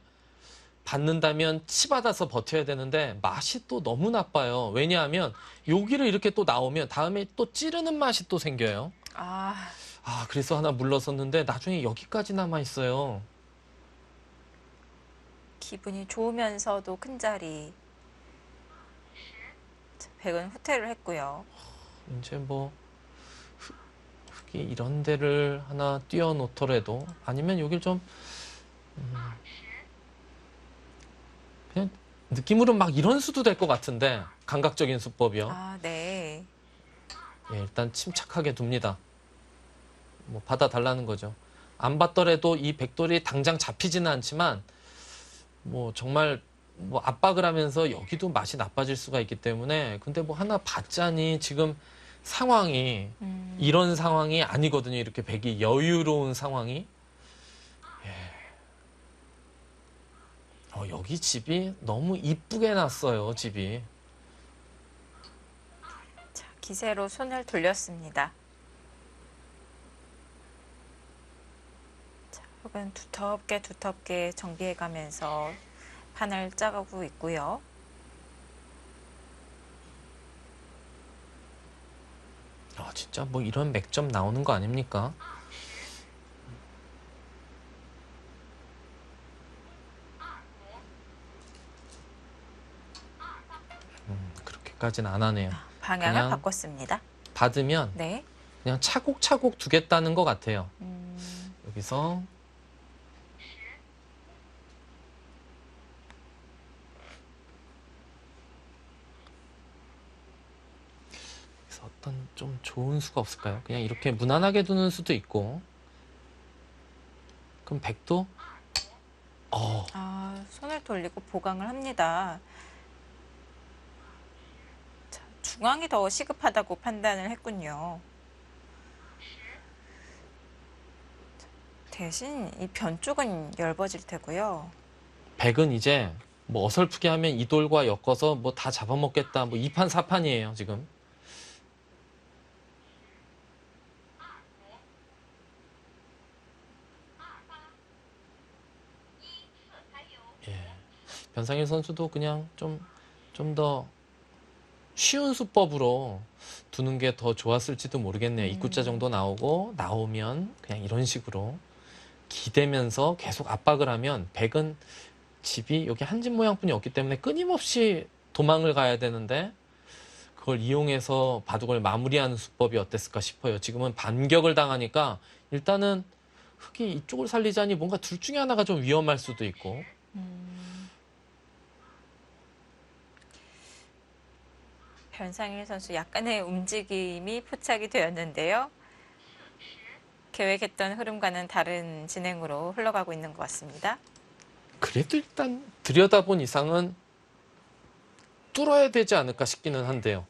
받는다면 치받아서 버텨야 되는데 맛이 또 너무 나빠요. 왜냐하면 여기를 이렇게 또 나오면 다음에 또 찌르는 맛이 또 생겨요. 그래서 하나 물러섰는데 나중에 여기까지 남아있어요.
기분이 좋으면서도 큰 자리. 백은 후퇴를 했고요.
이제 뭐 흙이 이런 데를 하나 띄워놓더라도 아니면 여길 좀 그냥 느낌으로 막 이런 수도 될 것 같은데 감각적인 수법이요.
네.
예, 일단 침착하게 둡니다. 뭐 받아달라는 거죠. 안 받더라도 이 백돌이 당장 잡히지는 않지만 뭐 정말 뭐 압박을 하면서 여기도 맛이 나빠질 수가 있기 때문에 근데 뭐 하나 받자니 지금 상황이 이런 상황이 아니거든요. 이렇게 백이 여유로운 상황이. 여기 집이 너무 이쁘게 났어요. 집이.
자, 기세로 손을 돌렸습니다. 자, 흙은 두텁게 정비해가면서 판을 짜가고 있고요.
진짜 뭐 이런 맥점 나오는 거 아닙니까? 그렇게까지는 안 하네요.
방향을
그냥
바꿨습니다.
받으면
네.
그냥 차곡차곡 두겠다는 것 같아요.
음,
여기서 그래서 어떤 좀 좋은 수가 없을까요? 그냥 이렇게 무난하게 두는 수도 있고. 그럼 백도
손을 돌리고 보강을 합니다. 자, 중앙이 더 시급하다고 판단을 했군요. 대신 이 변 쪽은 엷어질 테고요.
백은 이제 뭐 어설프게 하면 이 돌과 엮어서 뭐 다 잡아먹겠다. 뭐 2판 4판이에요, 지금. 예. 변상일 선수도 그냥 좀 더 쉬운 수법으로 두는 게 더 좋았을지도 모르겠네요. 입구자 정도 나오면 그냥 이런 식으로 기대면서 계속 압박을 하면 백은 집이 여기 한 집 모양뿐이 없기 때문에 끊임없이 도망을 가야 되는데 그걸 이용해서 바둑을 마무리하는 수법이 어땠을까 싶어요. 지금은 반격을 당하니까 일단은 흑이 이쪽을 살리자니 뭔가 둘 중에 하나가 좀 위험할 수도 있고.
변상일 선수 약간의 움직임이 포착이 되었는데요. 계획했던 흐름과는 다른 진행으로 흘러가고 있는 것 같습니다.
그래도 일단 들여다본 이상은 뚫어야 되지 않을까 싶기는 한데요.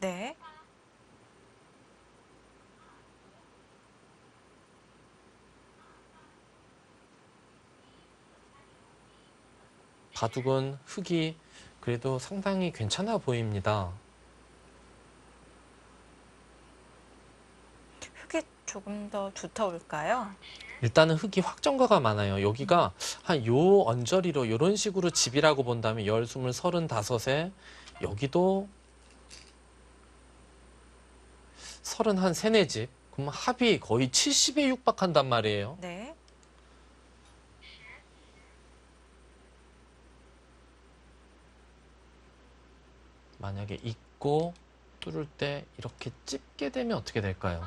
네.
바둑은 흑이 그래도 상당히 괜찮아 보입니다.
흙이 조금 더 두터울까요?
일단은 흑이 확정가가 많아요. 여기가 한 요 언저리로 이런 식으로 집이라고 본다면 10, 20, 35에 여기도 30한 3, 4집. 그럼 합이 거의 70에 육박한단 말이에요.
네.
만약에 있고 뚫을 때 이렇게 찝게 되면 어떻게 될까요?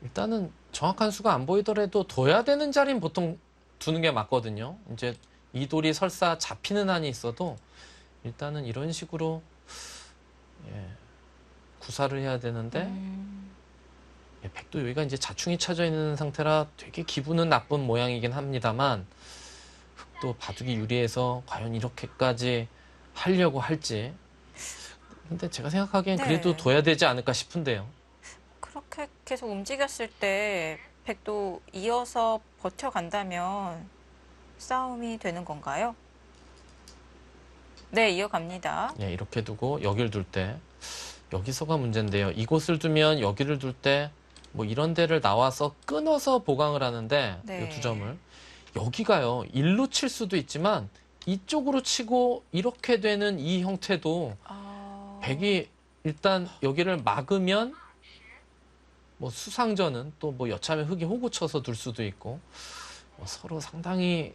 일단은 정확한 수가 안 보이더라도 둬야 되는 자리는 보통 두는 게 맞거든요. 이제 이 돌이 설사 잡히는 한이 있어도 일단은 이런 식으로 구사를 해야 되는데 백도 여기가 이제 자충이 쳐져 있는 상태라 되게 기분은 나쁜 모양이긴 합니다만 흑도 바둑이 유리해서 과연 이렇게까지 하려고 할지. 근데 제가 생각하기엔
네.
그래도 둬야 되지 않을까 싶은데요.
그렇게 계속 움직였을 때 백도 이어서 버텨간다면 싸움이 되는 건가요? 네, 이어갑니다.
예, 이렇게 두고 여기를 둘 때 여기서가 문제인데요. 이곳을 두면 여기를 둘 때 뭐 이런 데를 나와서 끊어서 보강을 하는데
네.
이 두 점을 여기가요. 일로 칠 수도 있지만 이쪽으로 치고 이렇게 되는 이 형태도 백이 일단 여기를 막으면 뭐 수상전은 또 뭐 여차하면 흑이 호구 쳐서 둘 수도 있고 서로 상당히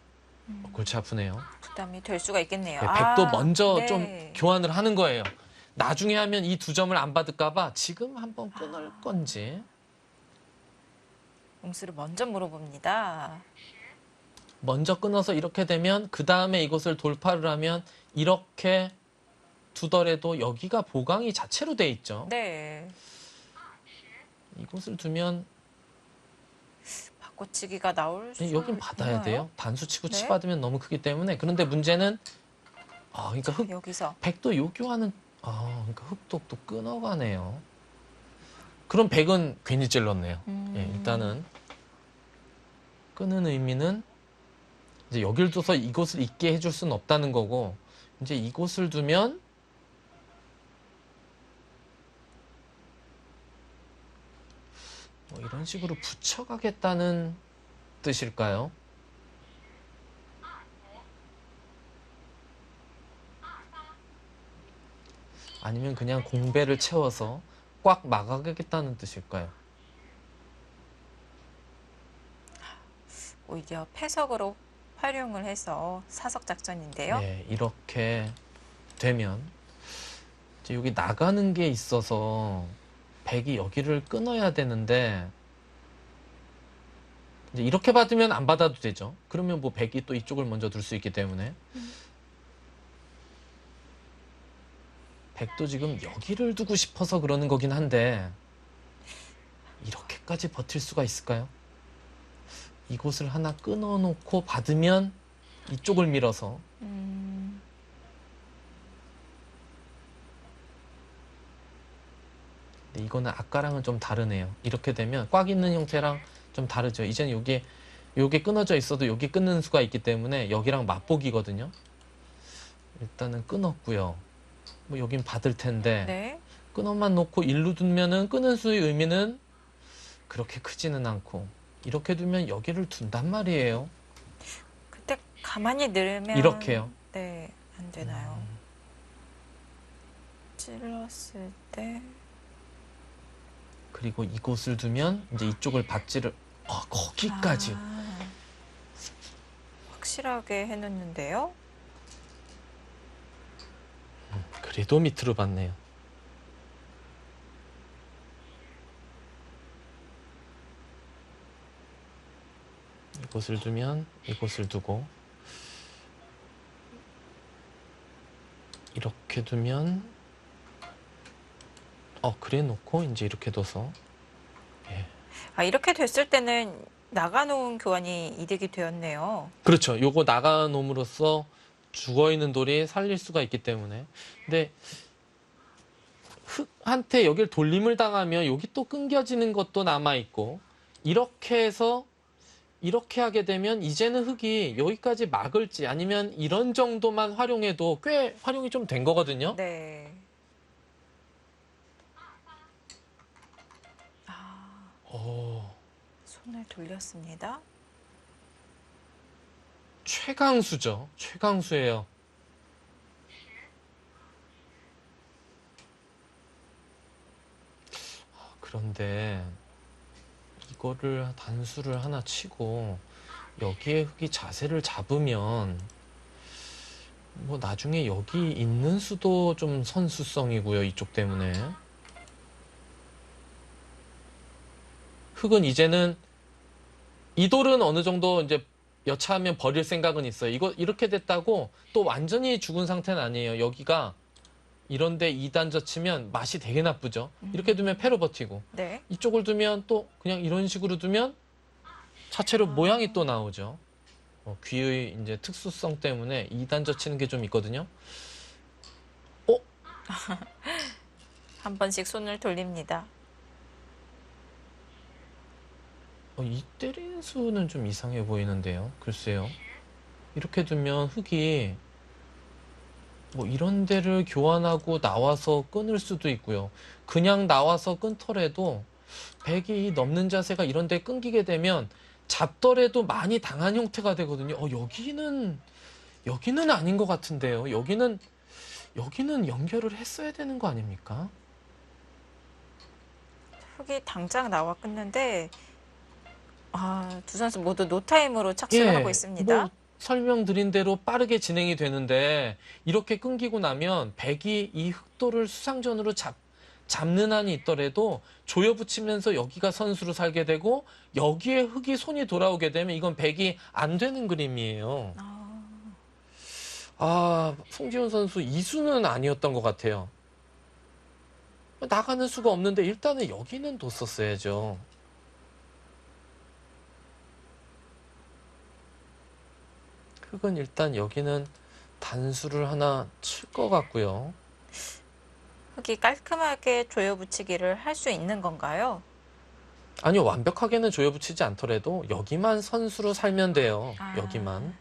골치 아프네요.
부담이 될 수가 있겠네요.
네, 백도 먼저
네.
좀 교환을 하는 거예요. 나중에 하면 이 두 점을 안 받을까봐 지금 한번 끊을 건지.
웅수를 먼저 물어봅니다.
먼저 끊어서 이렇게 되면 그 다음에 이것을 돌파를 하면 이렇게 두더라도 여기가 보강이 자체로 돼 있죠.
네.
이곳을 두면
바꿔치기가 나올 수
여긴 받아야
있나요?
돼요. 단수치고
네.
치받으면 너무 크기 때문에. 그런데 문제는 그러니까
여기서
백도 요 교환은 그러니까 흑도 또 끊어가네요. 그럼 백은 괜히 찔렀네요. 예, 일단은 끄는 의미는 이제 여길 둬서 이곳을 있게 해줄 수는 없다는 거고, 이제 이곳을 두면 뭐 이런 식으로 붙여가겠다는 뜻일까요? 아니면 그냥 공배를 채워서 꽉 막아가겠다는 뜻일까요?
오히려 패석으로 활용을 해서 사석 작전인데요.
네, 이렇게 되면 이제 여기 나가는 게 있어서 백이 여기를 끊어야 되는데, 이제 이렇게 받으면 안 받아도 되죠. 그러면 뭐 백이 또 이쪽을 먼저 둘 수 있기 때문에 백도 지금 여기를 두고 싶어서 그러는 거긴 한데, 이렇게까지 버틸 수가 있을까요? 이곳을 하나 끊어놓고 받으면 이쪽을 밀어서, 근데 이거는 아까랑은 좀 다르네요. 이렇게 되면 꽉 있는 형태랑 좀 다르죠. 이제는 요게 끊어져 있어도 여기 끊는 수가 있기 때문에 여기랑 맞보기거든요. 일단은 끊었고요. 뭐 여긴 받을 텐데,
네.
끊어만 놓고 일로 두면은 끊은 수의 의미는 그렇게 크지는 않고, 이렇게 두면 여기를 둔단 말이에요.
그때 가만히 넣으면
이렇게요.
네, 안 되나요? 찔렀을 때
그리고 이곳을 두면 이제 이쪽을 받지를, 거기까지.
확실하게 해놓는데요.
그래도 밑으로 받네요. 이곳을 두면 이곳을 두고, 이렇게 두면 그래 놓고 이제 이렇게 둬서,
이렇게 됐을 때는 나가놓은 교환이 이득이 되었네요.
그렇죠. 요거 나가놈으로써 죽어있는 돌이 살릴 수가 있기 때문에. 근데 흑한테 여길 돌림을 당하면 여기 또 끊겨지는 것도 남아있고, 이렇게 해서 이렇게 하게 되면 이제는 흑이 여기까지 막을지 아니면 이런 정도만 활용해도 꽤 활용이 좀 된 거거든요.
네. 손을 돌렸습니다.
최강수죠. 최강수예요. 그런데 이거를 단수를 하나 치고 여기에 흑이 자세를 잡으면 뭐 나중에 여기 있는 수도 좀 선수성이고요. 이쪽 때문에. 흑은 이제는 이 돌은 어느 정도 이제 여차하면 버릴 생각은 있어요. 이거 이렇게 됐다고 또 완전히 죽은 상태는 아니에요. 여기가 이런데 2단 젖히면 맛이 되게 나쁘죠. 이렇게 두면 패로 버티고,
네.
이쪽을 두면 또 그냥 이런 식으로 두면 차체로 모양이 또 나오죠. 귀의 이제 특수성 때문에 2단 젖히는 게 좀 있거든요.
한 번씩 손을 돌립니다.
이 때리는 수는 좀 이상해 보이는데요. 글쎄요. 이렇게 두면 흑이 뭐 이런 데를 교환하고 나와서 끊을 수도 있고요. 그냥 나와서 끊더라도 백이 넘는 자세가 이런 데 끊기게 되면 잡더라도 많이 당한 형태가 되거든요. 여기는 아닌 것 같은데요. 여기는 연결을 했어야 되는 거 아닙니까?
흑이 당장 나와 끊는데 두 선수 모두 노타임으로 착수를 하고 있습니다.
뭐 설명드린 대로 빠르게 진행이 되는데 이렇게 끊기고 나면 백이 이 흑도를 수상전으로 잡는 한이 있더라도 조여붙이면서 여기가 선수로 살게 되고 여기에 흑이 손이 돌아오게 되면 이건 백이 안 되는 그림이에요. 송지훈 선수 이수는 아니었던 것 같아요. 나가는 수가 없는데 일단은 여기는 뒀었어야죠. 흑은 일단 여기는 단수를 하나 칠 것 같고요.
흑이 깔끔하게 조여붙이기를 할 수 있는 건가요?
아니요, 완벽하게는 조여붙이지 않더라도 여기만 선수로 살면 돼요. 여기만.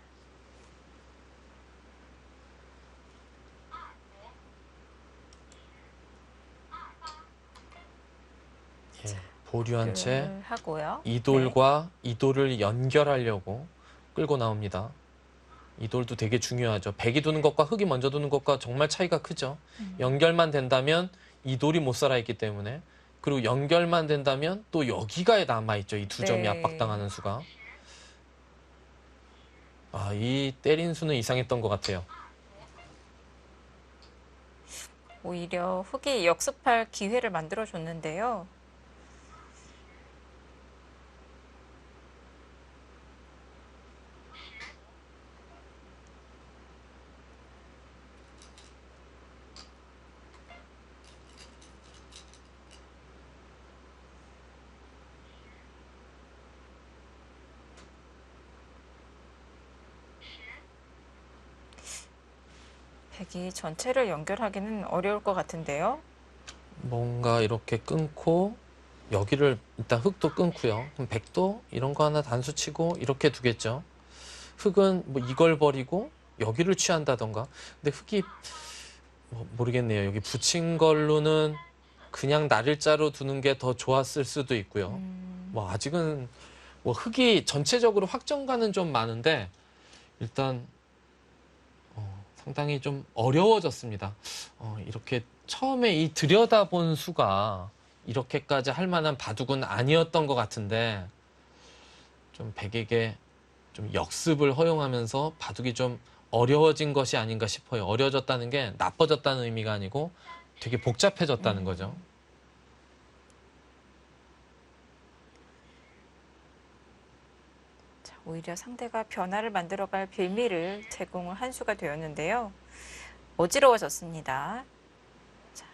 예, 보류한 채
하고요.
이돌과 이돌을 연결하려고 끌고 나옵니다. 이돌도 되게 중요하죠. 백이 두는 것과 흙이 먼저 두는 것과 정말 차이가 크죠. 연결만 된다면 이돌이 못 살아있기 때문에, 그리고 연결만 된다면 또 여기가 남아있죠. 이 두 점이
네.
압박당하는 수가. 아, 이 때린 수는 이상했던 것 같아요.
오히려 흙이 역습할 기회를 만들어줬는데요. 백이 전체를 연결하기는 어려울 것 같은데요.
뭔가 이렇게 끊고 여기를 일단 흙도 끊고요. 그럼 백도 이런 거 하나 단수 치고 이렇게 두겠죠. 흙은 뭐 이걸 버리고 여기를 취한다던가. 근데 흙이 뭐 모르겠네요. 여기 붙인 걸로는 그냥 날일자로 두는 게 더 좋았을 수도 있고요. 뭐 아직은 뭐 흙이 전체적으로 확정가는 좀 많은데 일단 상당히 좀 어려워졌습니다. 이렇게 처음에 이 들여다본 수가 이렇게까지 할 만한 바둑은 아니었던 것 같은데 좀 백에게 좀 역습을 허용하면서 바둑이 좀 어려워진 것이 아닌가 싶어요. 어려워졌다는 게 나빠졌다는 의미가 아니고 되게 복잡해졌다는 거죠.
자, 오히려 상대가 변화를 만들어갈 빌미를 제공을 한 수가 되었는데요. 어지러워졌습니다. 자.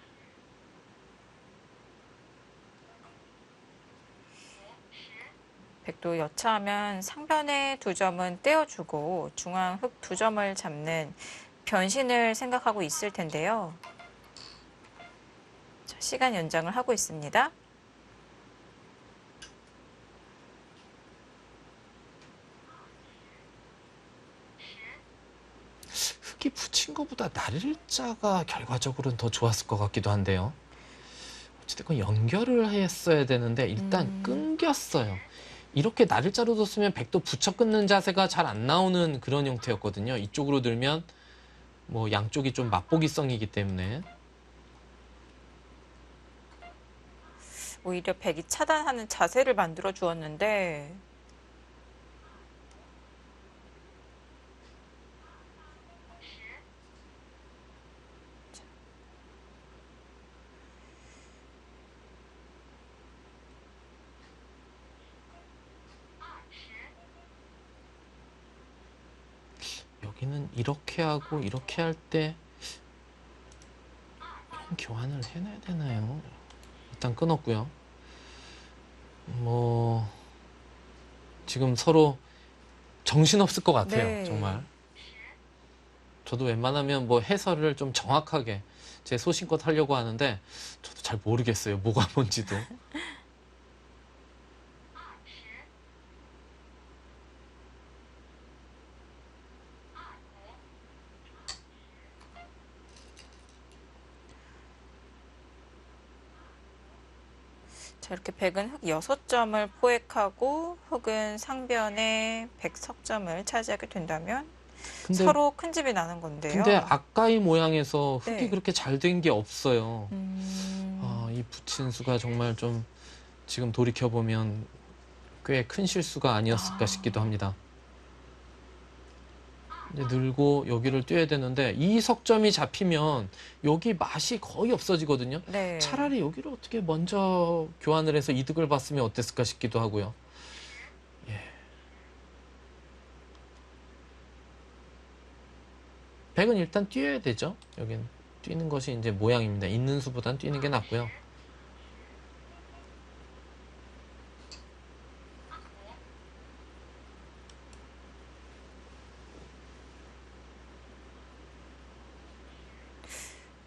백도 여차하면 상변의 두 점은 떼어주고 중앙 흙 두 점을 잡는 변신을 생각하고 있을 텐데요. 자, 시간 연장을 하고 있습니다.
흙이 붙인 것보다 날일자가 결과적으로는 더 좋았을 것 같기도 한데요. 어쨌든 연결을 했어야 되는데 일단 끊겼어요. 이렇게 날일자로 뒀으면 백도 붙여 끊는 자세가 잘 안 나오는 그런 형태였거든요. 이쪽으로 들면 뭐 양쪽이 좀 맛보기성이기 때문에.
오히려 백이 차단하는 자세를 만들어 주었는데
여기는 이렇게 하고 이렇게 할 때 교환을 해놔야 되나요? 일단 끊었고요. 뭐 지금 서로 정신없을 것 같아요.
네.
정말. 저도 웬만하면 뭐 해설을 좀 정확하게 제 소신껏 하려고 하는데 저도 잘 모르겠어요. 뭐가 뭔지도.
자, 이렇게 백은 흙 6점을 포획하고 흙은 상변에 백 석점을 차지하게 된다면
근데,
서로 큰 집이 나는 건데요.
근데 아까의 모양에서 흙이
네.
그렇게 잘 된 게 없어요. 이 붙인 수가 정말 좀 지금 돌이켜보면 꽤 큰 실수가 아니었을까 싶기도 합니다. 이제 늘고 여기를 뛰어야 되는데 이 석점이 잡히면 여기 맛이 거의 없어지거든요.
네.
차라리 여기를 어떻게 먼저 교환을 해서 이득을 봤으면 어땠을까 싶기도 하고요. 예. 백은 일단 뛰어야 되죠. 여긴 뛰는 것이 이제 모양입니다. 있는 수보단 뛰는 게 낫고요.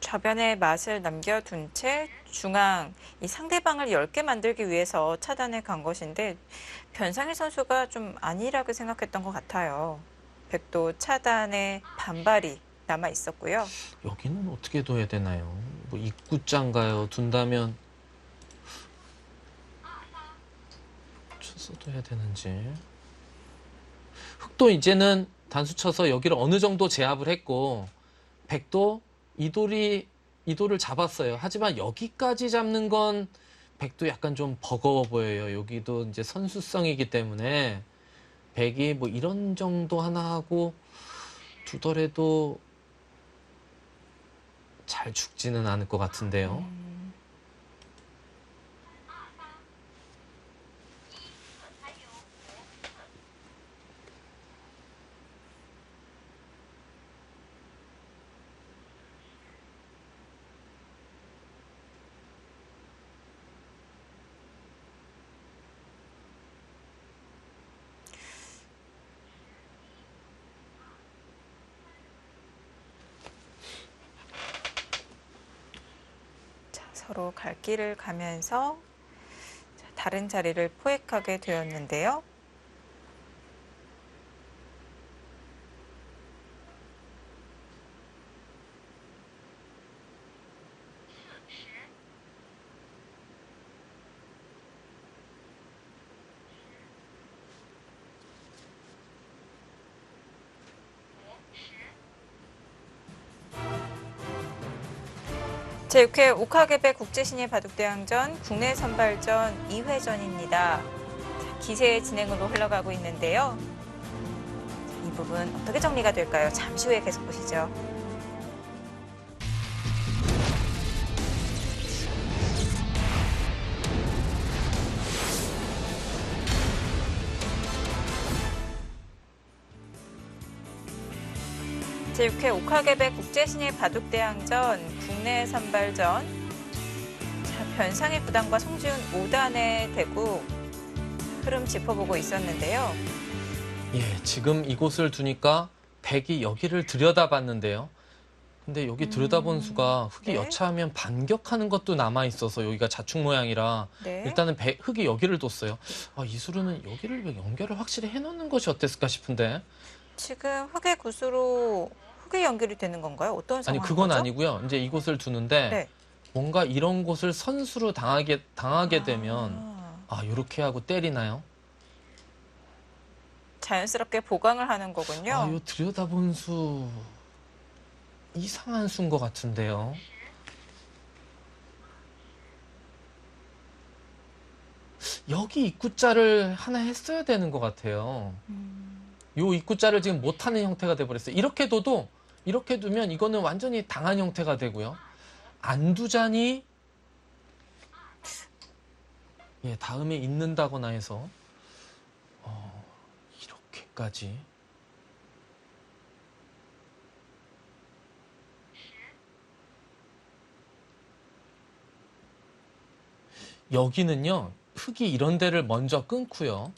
좌변의 맛을 남겨둔 채 중앙 이 상대방을 10개 만들기 위해서 차단해 간 것인데 변상일 선수가 좀 안일하게 생각했던 것 같아요. 백도 차단에 반발이 남아 있었고요.
여기는 어떻게 둬야 되나요? 뭐 입구자인가요? 둔다면 써둬야 되는지. 흑도 이제는 단수 쳐서 여기를 어느 정도 제압을 했고, 백도 이도를 잡았어요. 하지만 여기까지 잡는 건 백도 약간 좀 버거워 보여요. 여기도 이제 선수성이기 때문에 백이 뭐 이런 정도 하나 하고 두더라도 잘 죽지는 않을 것 같은데요.
자, 서로 갈 길을 가면서 다른 자리를 포획하게 되었는데요. 제6회 오카게베 국제신예 바둑대항전 국내 선발전 2회전입니다. 기세의 진행으로 흘러가고 있는데요. 이 부분 어떻게 정리가 될까요? 잠시 후에 계속 보시죠. 제6회 오카게베 국제신예 바둑대항전 국내 선발전. 자, 변상의 구단과 송지훈 5단의 대구 흐름 짚어보고 있었는데요.
예, 지금 이곳을 두니까 백이 여기를 들여다봤는데요. 근데 여기 들여다본 수가 흑이
네.
여차하면 반격하는 것도 남아있어서 여기가 자축 모양이라
네.
일단은 흑이 여기를 뒀어요. 아, 이 수로는 여기를 연결을 확실히 해놓는 것이 어땠을까 싶은데.
지금 흑의 구수로 흑의 연결이 되는 건가요? 어떤
아니,
상황인
그건
거죠?
아니고요. 이제 이곳을 두는데
네.
뭔가 이런 곳을 선수로 당하게 되면 이렇게 하고 때리나요?
자연스럽게 보강을 하는 거군요.
아, 요 들여다본 수 이상한 수인 것 같은데요. 여기 입구자를 하나 했어야 되는 것 같아요. 요 입구자를 지금 못하는 형태가 돼버렸어요. 이렇게 둬도 이렇게 두면 이거는 완전히 당한 형태가 되고요. 안 두자니 예, 다음에 있는다거나 해서 이렇게까지 여기는요, 흑이 이런 데를 먼저 끊고요.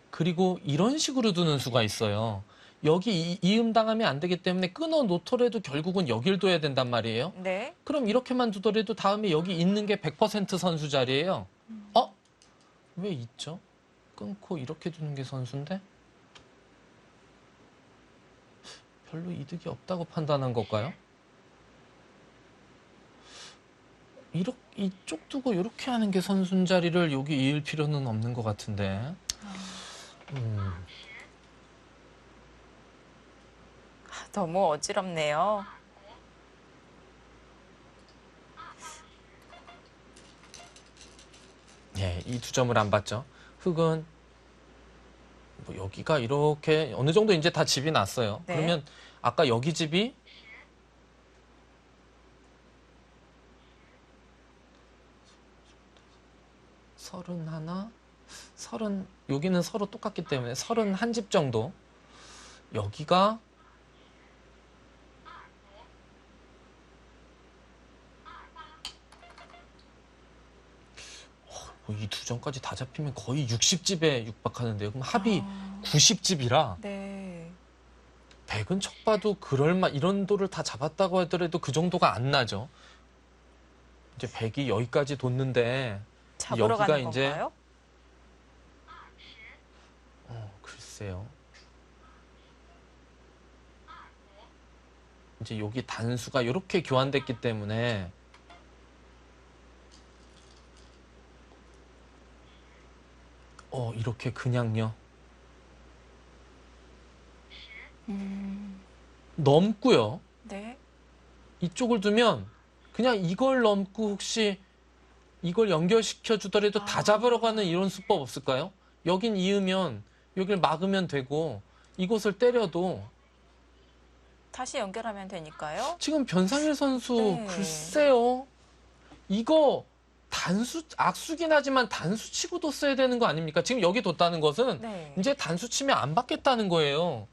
그리고 이런 식으로 두는 수가 있어요. 여기 이음 당하면 안 되기 때문에 끊어 놓더라도 결국은 여길 둬야 된단 말이에요.
네.
그럼 이렇게만 두더라도 다음에 여기 있는 게 100% 선수 자리예요. 왜 있죠? 끊고 이렇게 두는 게 선수인데? 별로 이득이 없다고 판단한 걸까요? 이쪽 두고 이렇게 하는 게 선순 자리를 여기 이을 필요는 없는 것 같은데.
너무 어지럽네요.
예, 이 두 점을 안 봤죠. 흑은 뭐 여기가 이렇게 어느 정도 이제 다 집이 났어요.
네.
그러면 아까 여기 집이 여기는 서로 똑같기 때문에 31집 정도. 여기가 이 두 점까지 다 잡히면 거의 60집에 육박하는데요. 그럼 합이 90집이라
네.
백은 척 봐도 이런 도를 다 잡았다고 하더라도 그 정도가 안 나죠. 이제 백이 여기까지 뒀는데
잡으러
여기가
가는
이제
건가요?
글쎄요. 이제 여기 단수가 이렇게 교환됐기 때문에 이렇게 그냥요. 넘고요.
네.
이쪽을 두면 그냥 이걸 넘고 혹시 이걸 연결시켜 주더라도 다 잡으러 가는 이런 수법 없을까요? 여긴 이으면 여길 막으면 되고 이곳을 때려도
다시 연결하면 되니까요.
지금 변상일 선수
네.
글쎄요. 이거 악수긴 하지만 단수 치고도 써야 되는 거 아닙니까? 지금 여기 뒀다는 것은
네.
이제 단수 치면 안 받겠다는 거예요.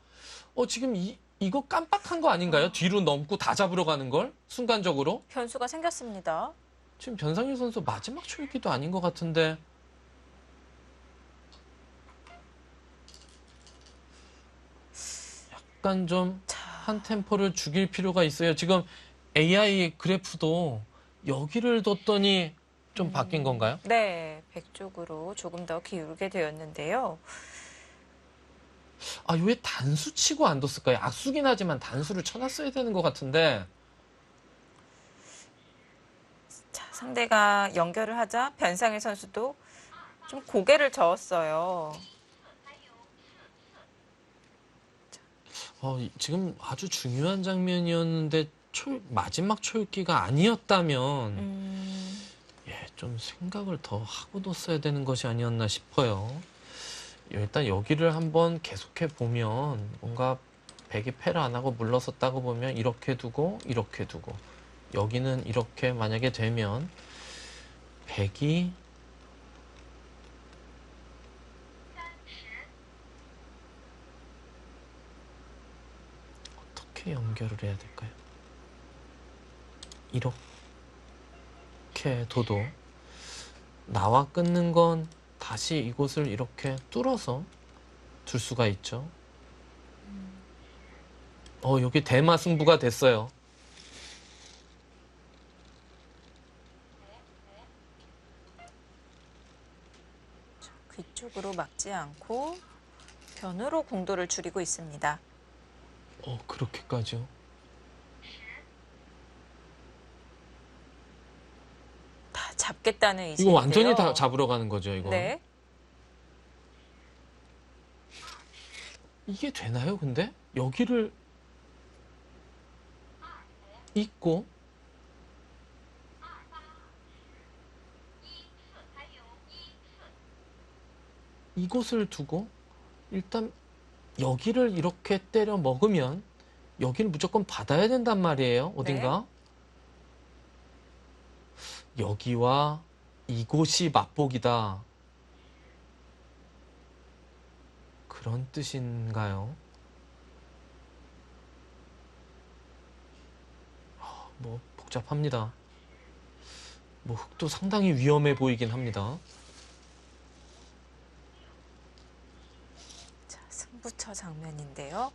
지금 이거 깜빡한 거 아닌가요? 뒤로 넘고 다 잡으러 가는 걸? 순간적으로?
변수가 생겼습니다.
지금 변상일 선수 마지막 초읽기도 아닌 것 같은데. 약간 좀 한 템포를 죽일 필요가 있어요. 지금 AI 그래프도 여기를 뒀더니 좀 바뀐 건가요?
네, 백 쪽으로 조금 더 기울게 되었는데요.
왜 단수 치고 안 뒀을까요? 악수긴 하지만 단수를 쳐놨어야 되는 것 같은데.
자, 상대가 연결을 하자 변상일 선수도 좀 고개를 저었어요.
지금 아주 중요한 장면이었는데 마지막 초읽기가 아니었다면 좀 생각을 더 하고 뒀어야 되는 것이 아니었나 싶어요. 일단 여기를 한번 계속해 보면 뭔가 백이 패를 안 하고 물러섰다고 보면 이렇게 두고 이렇게 두고 여기는 이렇게 만약에 되면 백이 어떻게 연결을 해야 될까요? 이렇게 둬도 나와 끊는 건 다시 이곳을 이렇게 뚫어서 둘 수가 있죠. 여기 대마 승부가 됐어요.
귀쪽으로 막지 않고 변으로 공도를 줄이고 있습니다.
그렇게까지요?
다 잡겠다는 의지인데요.
이거 완전히 다 잡으러 가는 거죠, 이거.
네.
이게 되나요, 근데? 여기를 잇고 이곳을 두고 일단 여기를 이렇게 때려 먹으면 여기를 무조건 받아야 된단 말이에요. 어딘가. 여기와 이곳이 맛보기다. 그런 뜻인가요? 뭐 복잡합니다. 뭐 흙도 상당히 위험해 보이긴 합니다.
자, 승부처 장면인데요.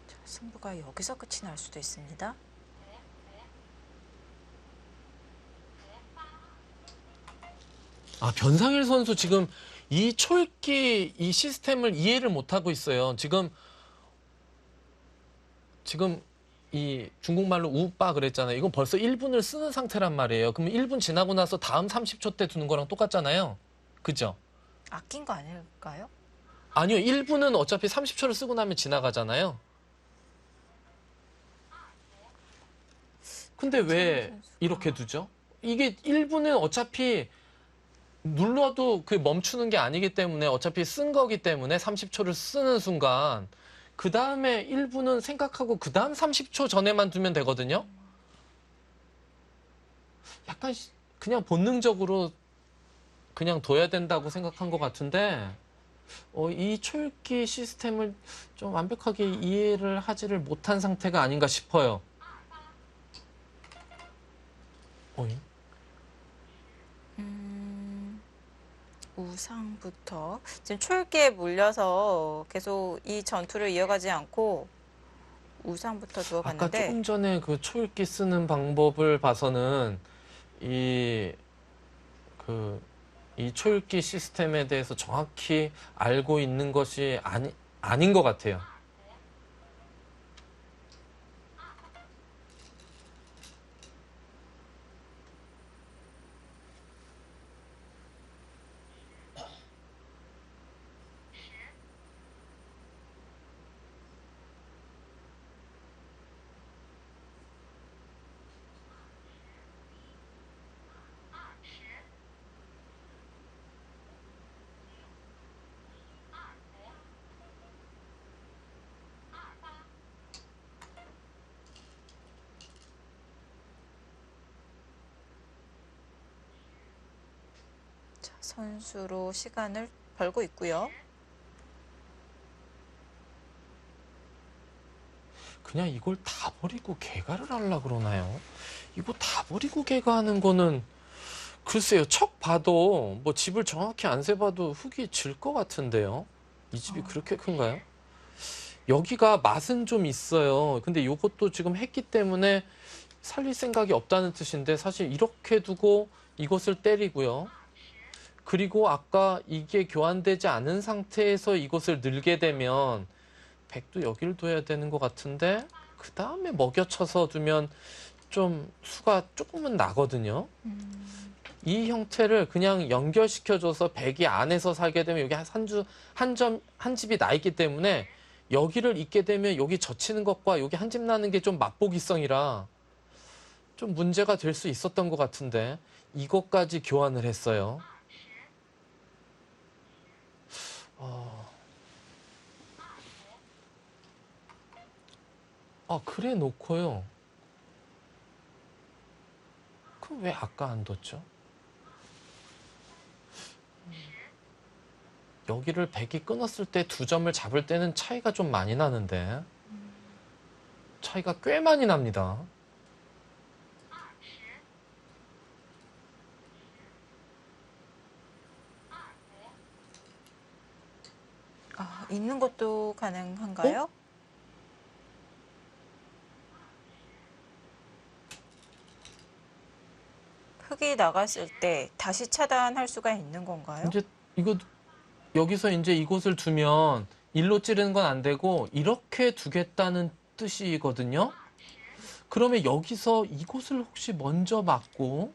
자, 승부가 여기서 끝이 날 수도 있습니다.
변상일 선수 지금 이 초읽기 이 시스템을 이해를 못하고 있어요. 지금 이 중국말로 우빠 그랬잖아요. 이건 벌써 1분을 쓰는 상태란 말이에요. 그러면 1분 지나고 나서 다음 30초 때 두는 거랑 똑같잖아요. 그죠?
아낀 거 아닐까요?
아니요. 1분은 어차피 30초를 쓰고 나면 지나가잖아요. 근데 왜 이렇게 두죠? 이게 1분은 어차피 눌러도 그 멈추는 게 아니기 때문에 어차피 쓴 거기 때문에 30초를 쓰는 순간 그 다음에 1분은 생각하고 그 다음 30초 전에만 두면 되거든요. 약간 그냥 본능적으로 그냥 둬야 된다고 생각한 것 같은데 이 초읽기 시스템을 좀 완벽하게 이해를 하지를 못한 상태가 아닌가 싶어요.
우상부터 지금 초읽기에 물려서 계속 이 전투를 이어가지 않고 우상부터
아까
두어봤는데
조금 전에 그 초읽기 쓰는 방법을 봐서는 이 이 초읽기 시스템에 대해서 정확히 알고 있는 것이 아닌 것 같아요.
자, 선수로 시간을 벌고 있고요.
그냥 이걸 다 버리고 개가를 하려고 그러나요? 이거 다 버리고 개가하는 거는 글쎄요. 척 봐도 뭐 집을 정확히 안 세봐도 흙이 질 것 같은데요. 이 집이 그렇게 큰가요? 여기가 맛은 좀 있어요. 근데 이것도 지금 했기 때문에 살릴 생각이 없다는 뜻인데 사실 이렇게 두고 이것을 때리고요. 그리고 아까 이게 교환되지 않은 상태에서 이것을 늘게 되면 백도 여기를 둬야 되는 것 같은데 그 다음에 먹여쳐서 두면 좀 수가 조금은 나거든요. 이 형태를 그냥 연결시켜줘서 백이 안에서 살게 되면 여기 한 집이 나 있기 때문에 여기를 잇게 되면 여기 젖히는 것과 여기 한 집 나는 게 좀 맛보기성이라 좀 문제가 될 수 있었던 것 같은데 이것까지 교환을 했어요. 그래 놓고요. 그럼 왜 아까 안 뒀죠? 여기를 백이 끊었을 때 2점을 잡을 때는 차이가 좀 많이 나는데 차이가 꽤 많이 납니다.
있는 것도 가능한가요? 흙이 나갔을 때 다시 차단할 수가 있는 건가요?
이제 이거 여기서 이제 이곳을 두면 일로 찌르는 건 안 되고 이렇게 두겠다는 뜻이거든요. 그러면 여기서 이곳을 혹시 먼저 막고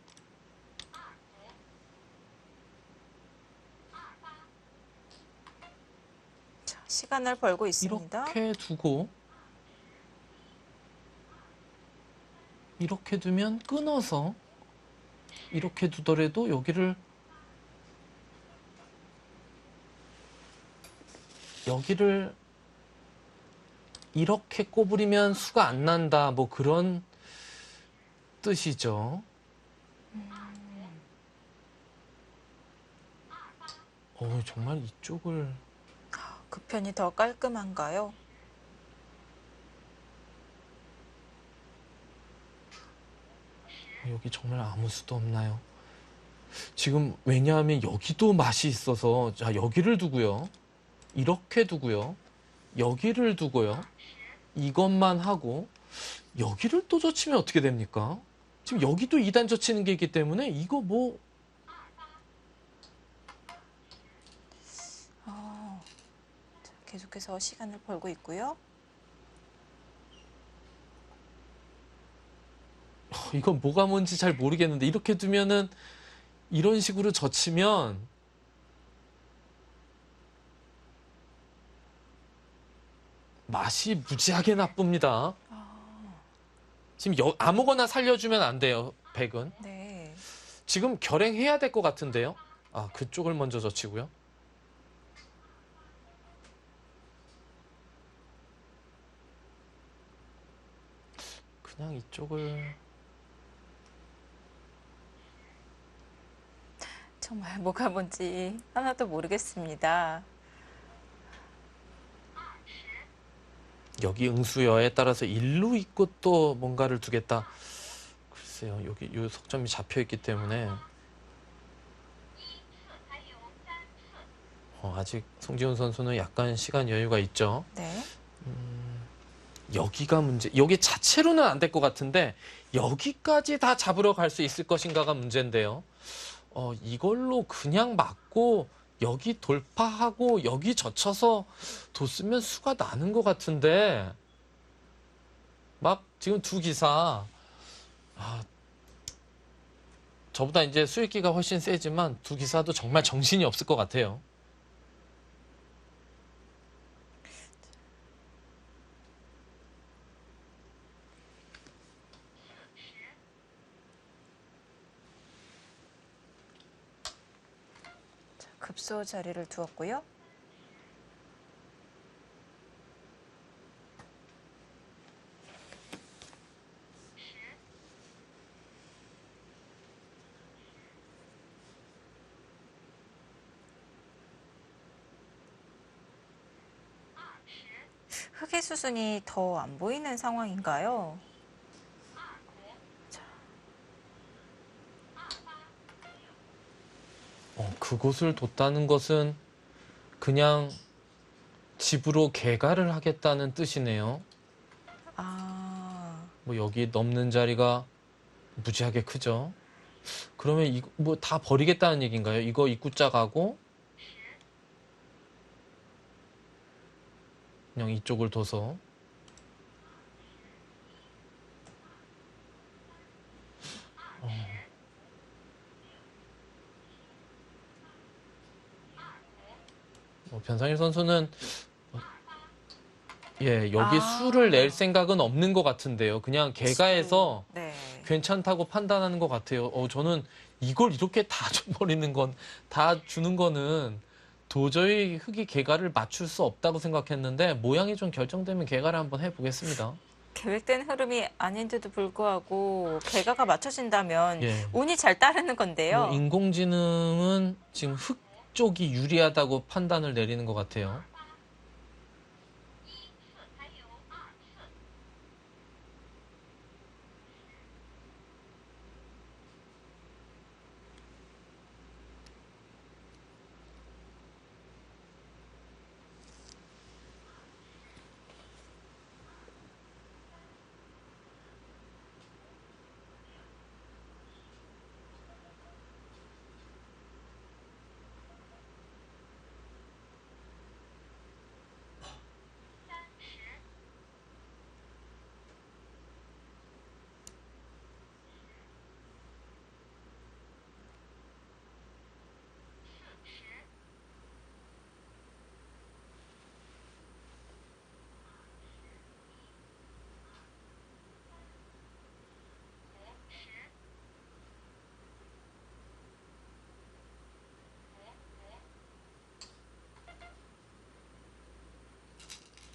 자, 시간을 벌고 있습니다.
이렇게 두고 이렇게 두면 끊어서 이렇게 두더라도 여기를 이렇게 꼬부리면 수가 안 난다. 뭐 그런 뜻이죠. 정말 이쪽을
그 편이 더 깔끔한가요?
여기 정말 아무 수도 없나요? 지금 왜냐하면 여기도 맛이 있어서 자 여기를 두고요. 이렇게 두고요. 여기를 두고요. 이것만 하고 여기를 또 젖히면 어떻게 됩니까? 지금 여기도 2단 젖히는 게 있기 때문에 이거 뭐
자, 계속해서 시간을 벌고 있고요.
이건 뭐가 뭔지 잘 모르겠는데 이렇게 두면은 이런 식으로 젖히면 맛이 무지하게 나쁩니다. 지금 아무거나 살려주면 안 돼요. 백은.
네.
지금 결행해야 될 것 같은데요. 그쪽을 먼저 젖히고요. 그냥 이쪽을
정말 뭐가 뭔지 하나도 모르겠습니다.
여기 응수여에 따라서 일로 있고 또 뭔가를 두겠다. 글쎄요. 여기 요 석점이 잡혀 있기 때문에 아직 송지훈 선수는 약간 시간 여유가 있죠.
네.
여기가 문제. 여기 자체로는 안 될 것 같은데 여기까지 다 잡으러 갈 수 있을 것인가가 문제인데요. 이걸로 그냥 맞고 여기 돌파하고 여기 젖혀서 뒀으면 수가 나는 것 같은데 막 지금 두 기사 저보다 이제 수익기가 훨씬 세지만 두 기사도 정말 정신이 없을 것 같아요.
급소 자리를 두었고요. 흑의 수순이 더 안 보이는 상황인가요?
그곳을 뒀다는 것은 그냥 집으로 개가를 하겠다는 뜻이네요. 뭐 여기 넘는 자리가 무지하게 크죠. 그러면 이거 뭐 다 버리겠다는 얘기인가요? 이거 입구자 가고 그냥 이쪽을 둬서 변상일 선수는 여기 수를 낼 생각은 없는 것 같은데요. 그냥 개가해서
네.
괜찮다고 판단하는 것 같아요. 저는 이걸 이렇게 다 줘버리는 건, 다 주는 거는 도저히 흑이 개가를 맞출 수 없다고 생각했는데 모양이 좀 결정되면 개가를 한번 해보겠습니다.
계획된 흐름이 아닌데도 불구하고 개가가 맞춰진다면
예.
운이 잘 따르는 건데요.
인공지능은 지금 흑 쪽이 유리하다고 판단을 내리는 것 같아요.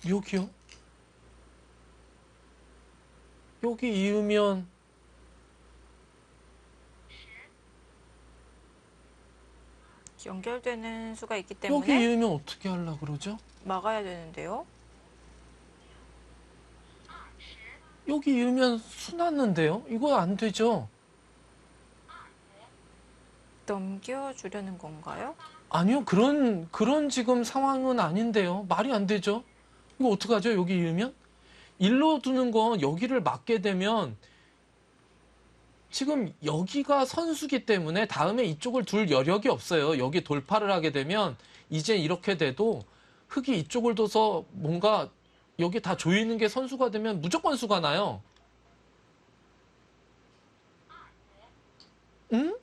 여기요? 여기 이으면
연결되는 수가 있기
여기
때문에
이으면 어떻게 하려고 그러죠?
막아야 되는데요.
여기 이으면 수 났는데요? 이거 안 되죠?
넘겨주려는 건가요?
아니요, 그런 지금 상황은 아닌데요. 말이 안 되죠? 이거 어떡하죠? 여기 이으면? 일로 두는 건 여기를 막게 되면 지금 여기가 선수기 때문에 다음에 이쪽을 둘 여력이 없어요. 여기 돌파를 하게 되면 이제 이렇게 돼도 흑이 이쪽을 둬서 뭔가 여기 다 조이는 게 선수가 되면 무조건 수가 나요. 응?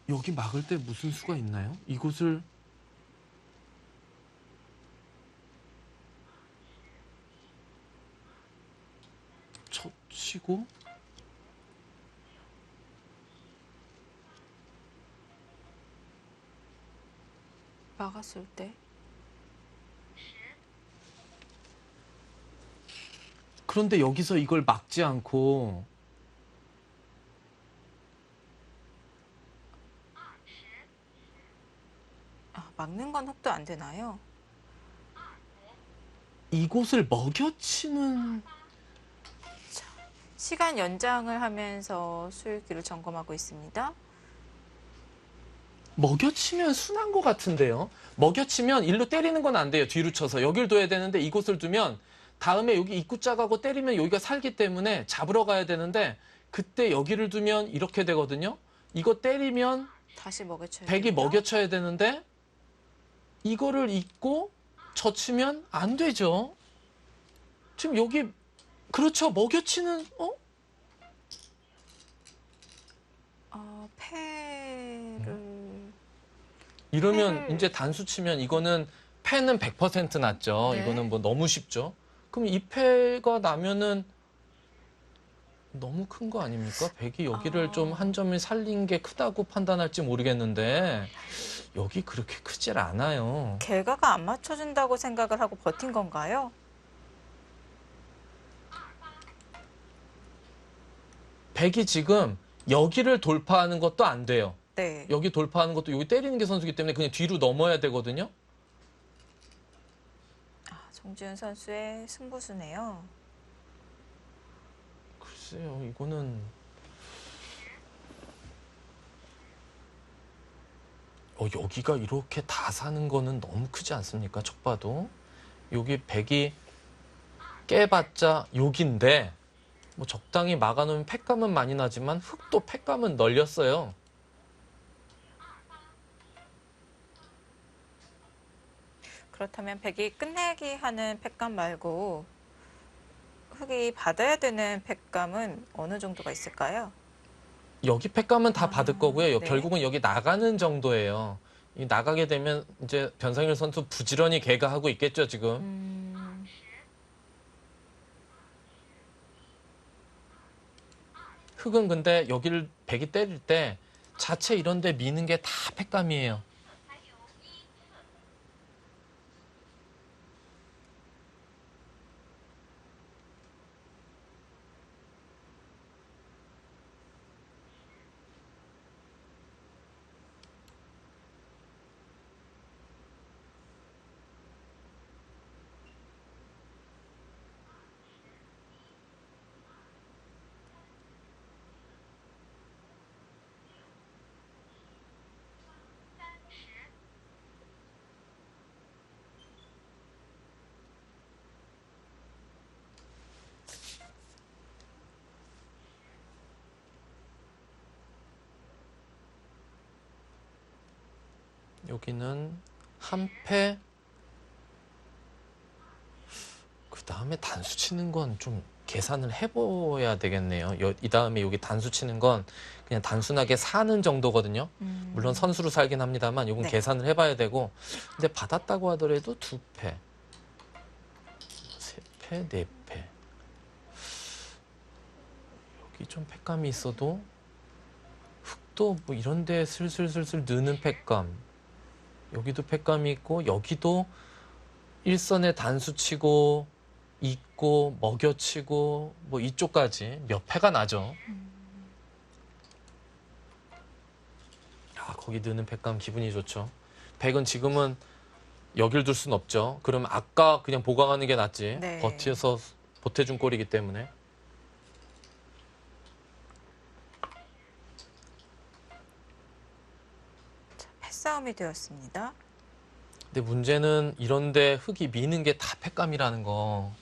여기 막을 때 무슨 수가 있나요? 이곳을 치고
막았을 때.
그런데 여기서 이걸 막지 않고
막는 건 흑도 안 되나요?
이곳을 먹여치는
시간 연장을 하면서 수익기를 점검하고 있습니다.
먹여치면 순한 것 같은데요. 먹여치면 일로 때리는 건 안 돼요. 뒤로 쳐서 여길 둬야 되는데 이곳을 두면 다음에 여기 입구짝하고 때리면 여기가 살기 때문에 잡으러 가야 되는데 그때 여기를 두면 이렇게 되거든요. 이거 때리면
다시 먹여쳐야
백이
되고요.
먹여쳐야 되는데 이거를 잊고 젖히면 안 되죠. 지금 여기 그렇죠. 먹여치는
패를
이러면
패를-
이제 단수 치면 이거는 패는 100% 났죠.
네.
이거는 뭐 너무 쉽죠. 그럼 이 패가 나면은 너무 큰 거 아닙니까? 백이 여기를 좀 한 점을 살린 게 크다고 판단할지 모르겠는데 여기 그렇게 크질 않아요.
결과가 안 맞춰준다고 생각을 하고 버틴 건가요?
백이 지금 여기를 돌파하는 것도 안 돼요.
네.
여기 돌파하는 것도 여기 때리는 게 선수기 때문에 그냥 뒤로 넘어야 되거든요.
정지훈 선수의 승부수네요.
글쎄요, 이거는 여기가 이렇게 다 사는 거는 너무 크지 않습니까? 척 봐도 여기 백이 깨봤자 여기인데 뭐 적당히 막아놓으면 팩감은 많이 나지만 흙도 팩감은 널렸어요.
그렇다면 백이 끝내기 하는 팩감 말고 흑이 받아야 되는 팩감은 어느 정도가 있을까요?
여기 팩감은 다 받을 거고요.
네.
결국은 여기 나가는 정도예요. 이 나가게 되면 이제 변상일 선수 부지런히 개가하고 있겠죠, 지금. 흙은 근데 여기를 백이 때릴 때 자체 이런 데 미는 게 다 팩감이에요. 여기는 한 패. 그 다음에 단수 치는 건 좀 계산을 해봐야 되겠네요. 이 다음에 여기 단수 치는 건 그냥 단순하게 사는 정도거든요. 물론 선수로 살긴 합니다만 이건
네.
계산을 해봐야 되고 근데 받았다고 하더라도 2패, 3패, 4패 여기 좀 팩감이 있어도 흙도 뭐 이런 데 슬슬슬슬 느는 팩감 여기도 팩감이 있고 여기도 일선에 단수 치고 있고 먹여치고 뭐 이쪽까지 몇 패가 나죠. 거기 느는 팩감 기분이 좋죠. 백은 지금은 여길 둘 순 없죠. 그럼 아까 그냥 보강하는 게 낫지.
네.
버티어서 보태준 꼴이기 때문에.
패싸움이 되었습니다.
근데 문제는 이런데 흙이 미는 게 다 팩감이라는 거.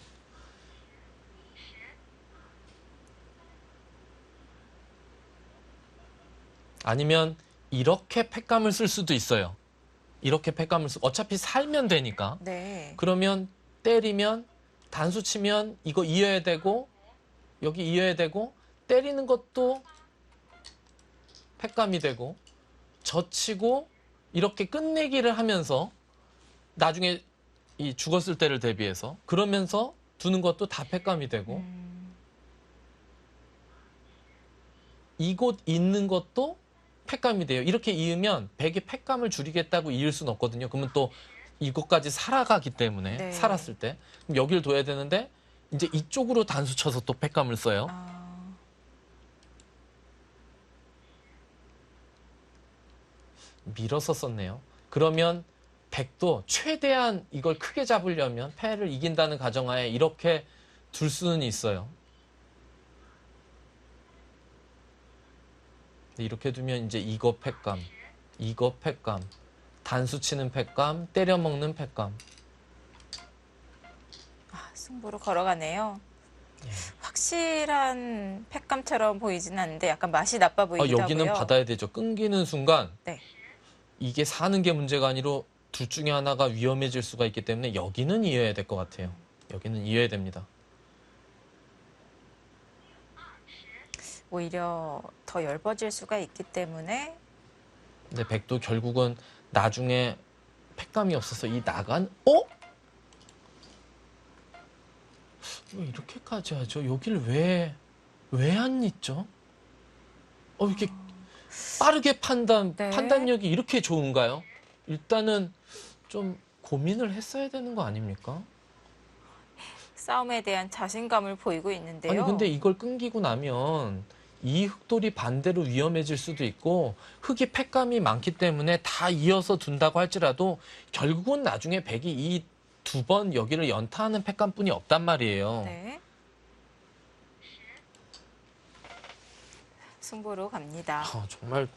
아니면 이렇게 팩감을 쓸 수도 있어요. 이렇게 팩감을 어차피 살면 되니까.
네.
그러면 때리면 단수 치면 이거 이어야 되고 여기 이어야 되고 때리는 것도 팩감이 되고 젖히고 이렇게 끝내기를 하면서 나중에 이 죽었을 때를 대비해서 그러면서 두는 것도 다 팩감이 되고 이곳 있는 것도 팩감이 돼요. 이렇게 이으면 백이 팩감을 줄이겠다고 이을 수는 없거든요. 그러면 또 이것까지 살아가기 때문에
네.
살았을 때 그럼 여기를 둬야 되는데 이제 이쪽으로 단수 쳐서 또 팩감을 써요. 밀어서 썼네요. 그러면 백도 최대한 이걸 크게 잡으려면 패를 이긴다는 가정하에 이렇게 둘 수는 있어요. 이렇게 두면 이제 이거 팩감, 이거 팩감, 단수 치는 팩감, 때려 먹는 팩감.
승부로 걸어가네요.
예.
확실한 팩감처럼 보이지는 않는데 약간 맛이 나빠 보이기도
여기는
하고요.
받아야 되죠. 끊기는 순간
네.
이게 사는 게 문제가 아니라 둘 중에 하나가 위험해질 수가 있기 때문에 여기는 이어야 될 것 같아요. 여기는 이어야 됩니다.
오히려 더 엷어질 수가 있기 때문에
근데 백도 결국은 나중에 팩감이 없어서 이 나간 왜 이렇게까지 하죠? 여기를 왜 안 잊죠? 이렇게 빠르게
네.
판단력이 이렇게 좋은가요? 일단은 좀 고민을 했어야 되는 거 아닙니까?
싸움에 대한 자신감을 보이고 있는데요.
아니 근데 이걸 끊기고 나면 이 흑돌이 반대로 위험해질 수도 있고 흑이 팩감이 많기 때문에 다 이어서 둔다고 할지라도 결국은 나중에 백이 이 두 번 여기를 연타하는 팩감뿐이 없단 말이에요.
네. 승부로 갑니다.
정말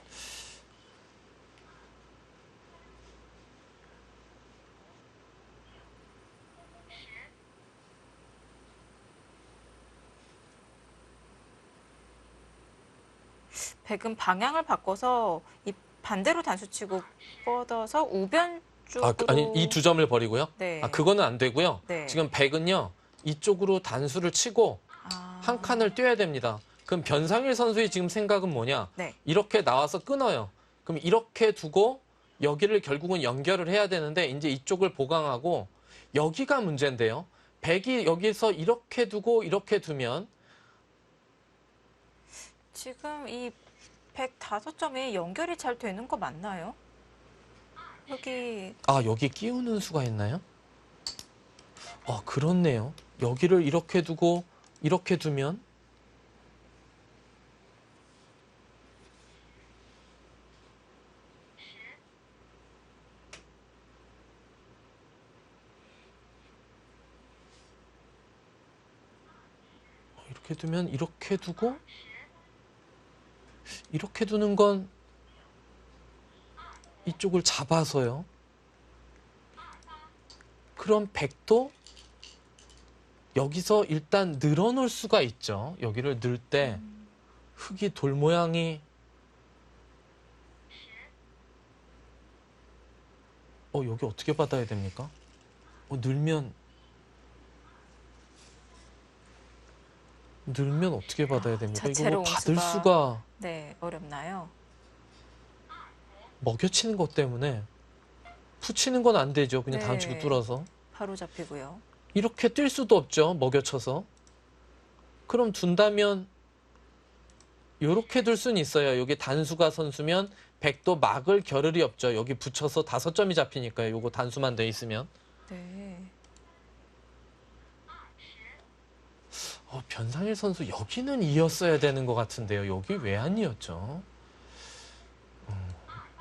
백은 방향을 바꿔서 이 반대로 단수치고 뻗어서 우변 쪽으로
아니 이 두 점을 버리고요.
네.
그거는 안 되고요.
네.
지금 백은요 이쪽으로 단수를 치고 한 칸을 뛰어야 됩니다. 그럼 변상일 선수의 지금 생각은 뭐냐?
네.
이렇게 나와서 끊어요. 그럼 이렇게 두고 여기를 결국은 연결을 해야 되는데 이제 이쪽을 보강하고 여기가 문제인데요. 백이 여기서 이렇게 두고 이렇게 두면
지금 이 105점이 연결이 잘 되는 거 맞나요?
여기 끼우는 수가 있나요? 그렇네요. 여기를 이렇게 두고 이렇게 두면 이렇게 두면 이렇게 두고 이렇게 두는 건 이쪽을 잡아서요. 그럼 백도 여기서 일단 늘어놓을 수가 있죠. 여기를 넣을 때 흙이 돌 모양이 여기 어떻게 받아야 됩니까? 늘면 어떻게 받아야 됩니까?
자체로
이거 받을
옹수가-
수가
네, 어렵나요?
먹여치는 것 때문에 붙이는 건 안 되죠. 그냥
네.
단축 뚫어서.
바로 잡히고요.
이렇게 뛸 수도 없죠. 먹여쳐서. 그럼 둔다면 이렇게 둘 수는 있어요. 여기 단수가 선수면 백도 막을 겨를이 없죠. 여기 붙여서 5점이 잡히니까요. 요거 단수만 돼 있으면.
네.
변상일 선수 여기는 이었어야 되는 것 같은데요. 여기 왜 안 이었죠?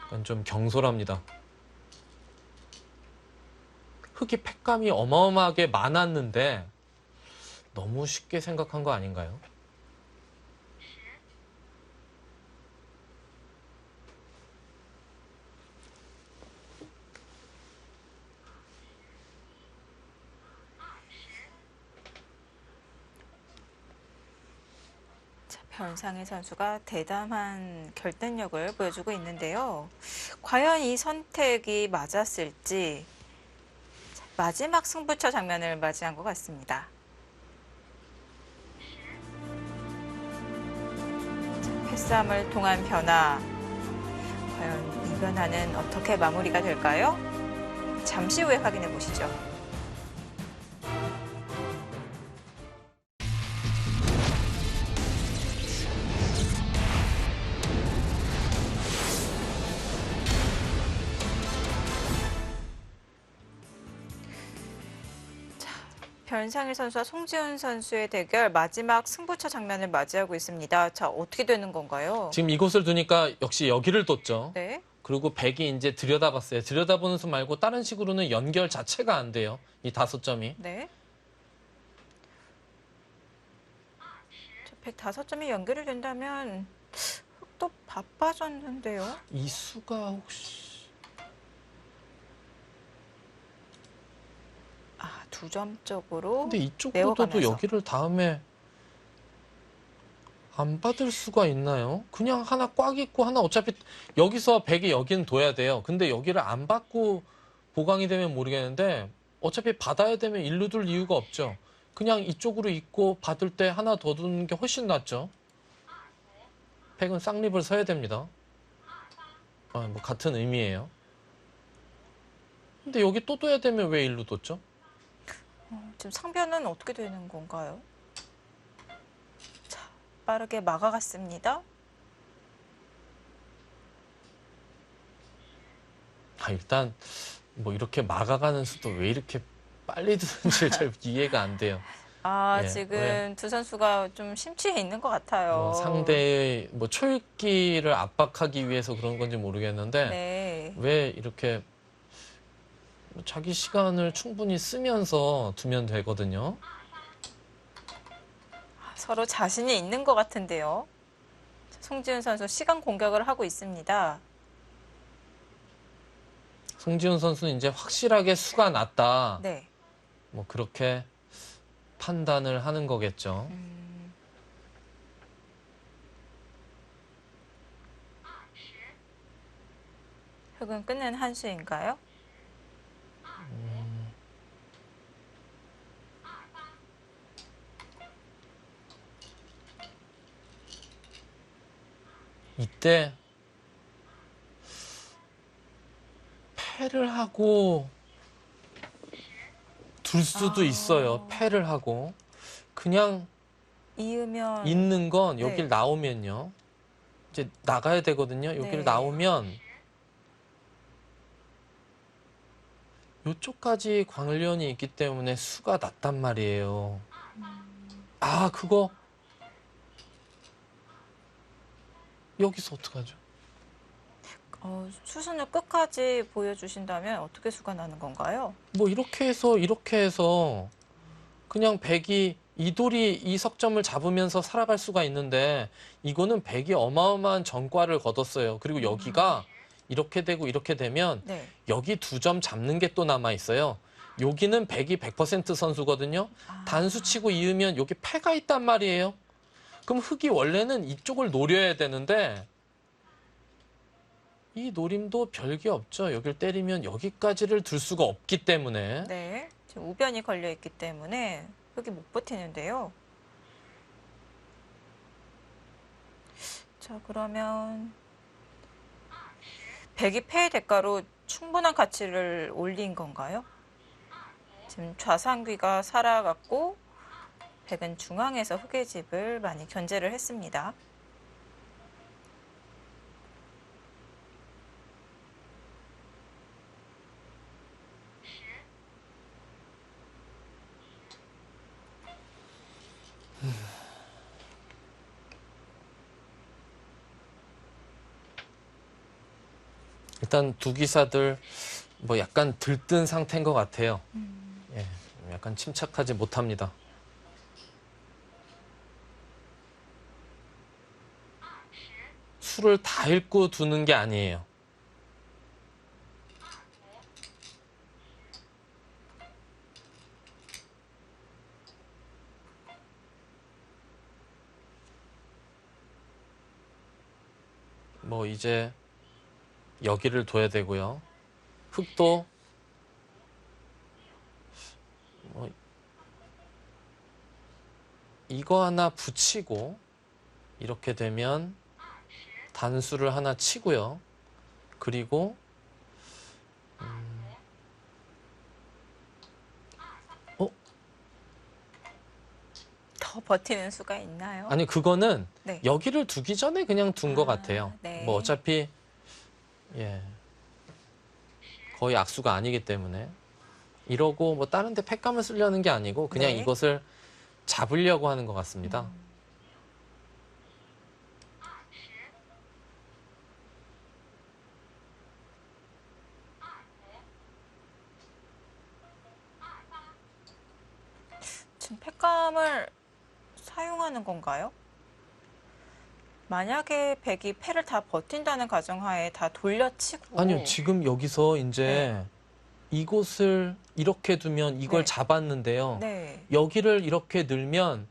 약간 좀 경솔합니다. 흙이 팩감이 어마어마하게 많았는데 너무 쉽게 생각한 거 아닌가요?
변상일 선수가 대담한 결단력을 보여주고 있는데요. 과연 이 선택이 맞았을지 마지막 승부처 장면을 맞이한 것 같습니다. 패싸움을 통한 변화, 과연 이 변화는 어떻게 마무리가 될까요? 잠시 후에 확인해 보시죠. 변상일 선수와 송지훈 선수의 대결 마지막 승부처 장면을 맞이하고 있습니다. 자, 어떻게 되는 건가요?
지금 이곳을 두니까 역시 여기를 뒀죠.
네.
그리고 백이 이제 들여다봤어요. 들여다보는 수 말고 다른 식으로는 연결 자체가 안 돼요. 이 5점이.
네. 105점이 연결이 된다면 또 바빠졌는데요.
이 수가 혹시
두 점적으로
근데 이쪽
메워가면서.
구도도 여기를 다음에 안 받을 수가 있나요? 그냥 하나 꽉 있고 하나 어차피 여기서 100이 여기는 둬야 돼요. 근데 여기를 안 받고 보강이 되면 모르겠는데 어차피 받아야 되면 일로 둘 이유가 없죠. 그냥 이쪽으로 있고 받을 때 하나 더 두는 게 훨씬 낫죠. 100은 쌍립을 서야 됩니다. 뭐 같은 의미예요. 근데 여기 또 둬야 되면 왜 일로 뒀죠?
지금 상변은 어떻게 되는 건가요? 자, 빠르게 막아갔습니다.
일단 뭐 이렇게 막아가는 수도 왜 이렇게 빨리 드는지 잘 이해가 안 돼요. 예,
지금
왜?
두 선수가 좀 심취해 있는 것 같아요.
뭐 상대의 뭐 초읽기를 압박하기 위해서 그런 건지 모르겠는데
네.
왜 이렇게 자기 시간을 충분히 쓰면서 두면 되거든요.
서로 자신이 있는 것 같은데요. 송지훈 선수 시간 공격을 하고 있습니다.
송지훈 선수는 이제 확실하게 수가 났다.
네.
뭐 그렇게 판단을 하는 거겠죠.
흑은 끝낸 한 수인가요?
이때 패를 하고 둘 수도 있어요. 패를 하고 그냥
이으면
있는 건
네.
여길 나오면요. 이제 나가야 되거든요. 여길
네.
나오면 요쪽까지 광련이 있기 때문에 수가 낮단 말이에요. 그거 여기서 어떡하죠?
수순을 끝까지 보여주신다면 어떻게 수가 나는 건가요?
뭐 이렇게 해서 그냥 백이 이돌이 이 석점을 잡으면서 살아갈 수가 있는데 이거는 백이 어마어마한 전과를 거뒀어요. 그리고 여기가 이렇게 되고 이렇게 되면
네.
여기 2점 잡는 게 또 남아 있어요. 여기는 백이 100% 선수거든요. 단수 치고 이으면 여기 패가 있단 말이에요. 그럼 흑이 원래는 이쪽을 노려야 되는데 이 노림도 별게 없죠. 여길 때리면 여기까지를 둘 수가 없기 때문에.
네. 지금 우변이 걸려 있기 때문에 흑이 못 버티는데요. 자, 그러면 백이 패의 대가로 충분한 가치를 올린 건가요? 지금 좌상귀가 살아갔고 백은 중앙에서 흑의 집을 많이 견제를 했습니다.
일단 두 기사들 뭐 약간 들뜬 상태인 것 같아요. 예, 약간 침착하지 못합니다. 수를 다 읽고 두는 게 아니에요. 뭐 이제 여기를 둬야 되고요. 흑도 뭐 이거 하나 붙이고 이렇게 되면 단수를 하나 치고요. 그리고
더 버티는 수가 있나요?
아니 그거는
네.
여기를 두기 전에 그냥 둔 것 같아요.
네.
뭐 어차피 거의 악수가 아니기 때문에 이러고 뭐 다른 데 팩감을 쓰려는 게 아니고 그냥
네.
이것을 잡으려고 하는 것 같습니다.
지금 팩감을 사용하는 건가요? 만약에 백이 패를 다 버틴다는 가정하에 다 돌려치고
아니요, 지금 여기서 이제 이곳을 이렇게 두면 이걸
네.
잡았는데요.
네.
여기를 이렇게 늘면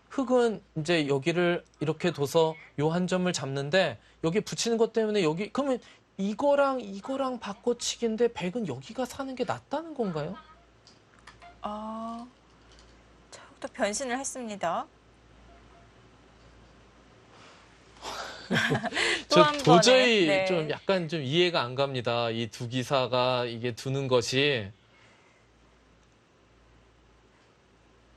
흙은 이제 여기를 이렇게 둬서 요 한 점을 잡는데 여기 붙이는 것 때문에 여기 그러면 이거랑 바꿔치기인데 백은 여기가 사는 게 낫다는 건가요?
아, 또 변신을 했습니다. 또
저
한 번에,
도저히
네.
좀 약간 좀 이해가 안 갑니다. 이 두 기사가 이게 두는 것이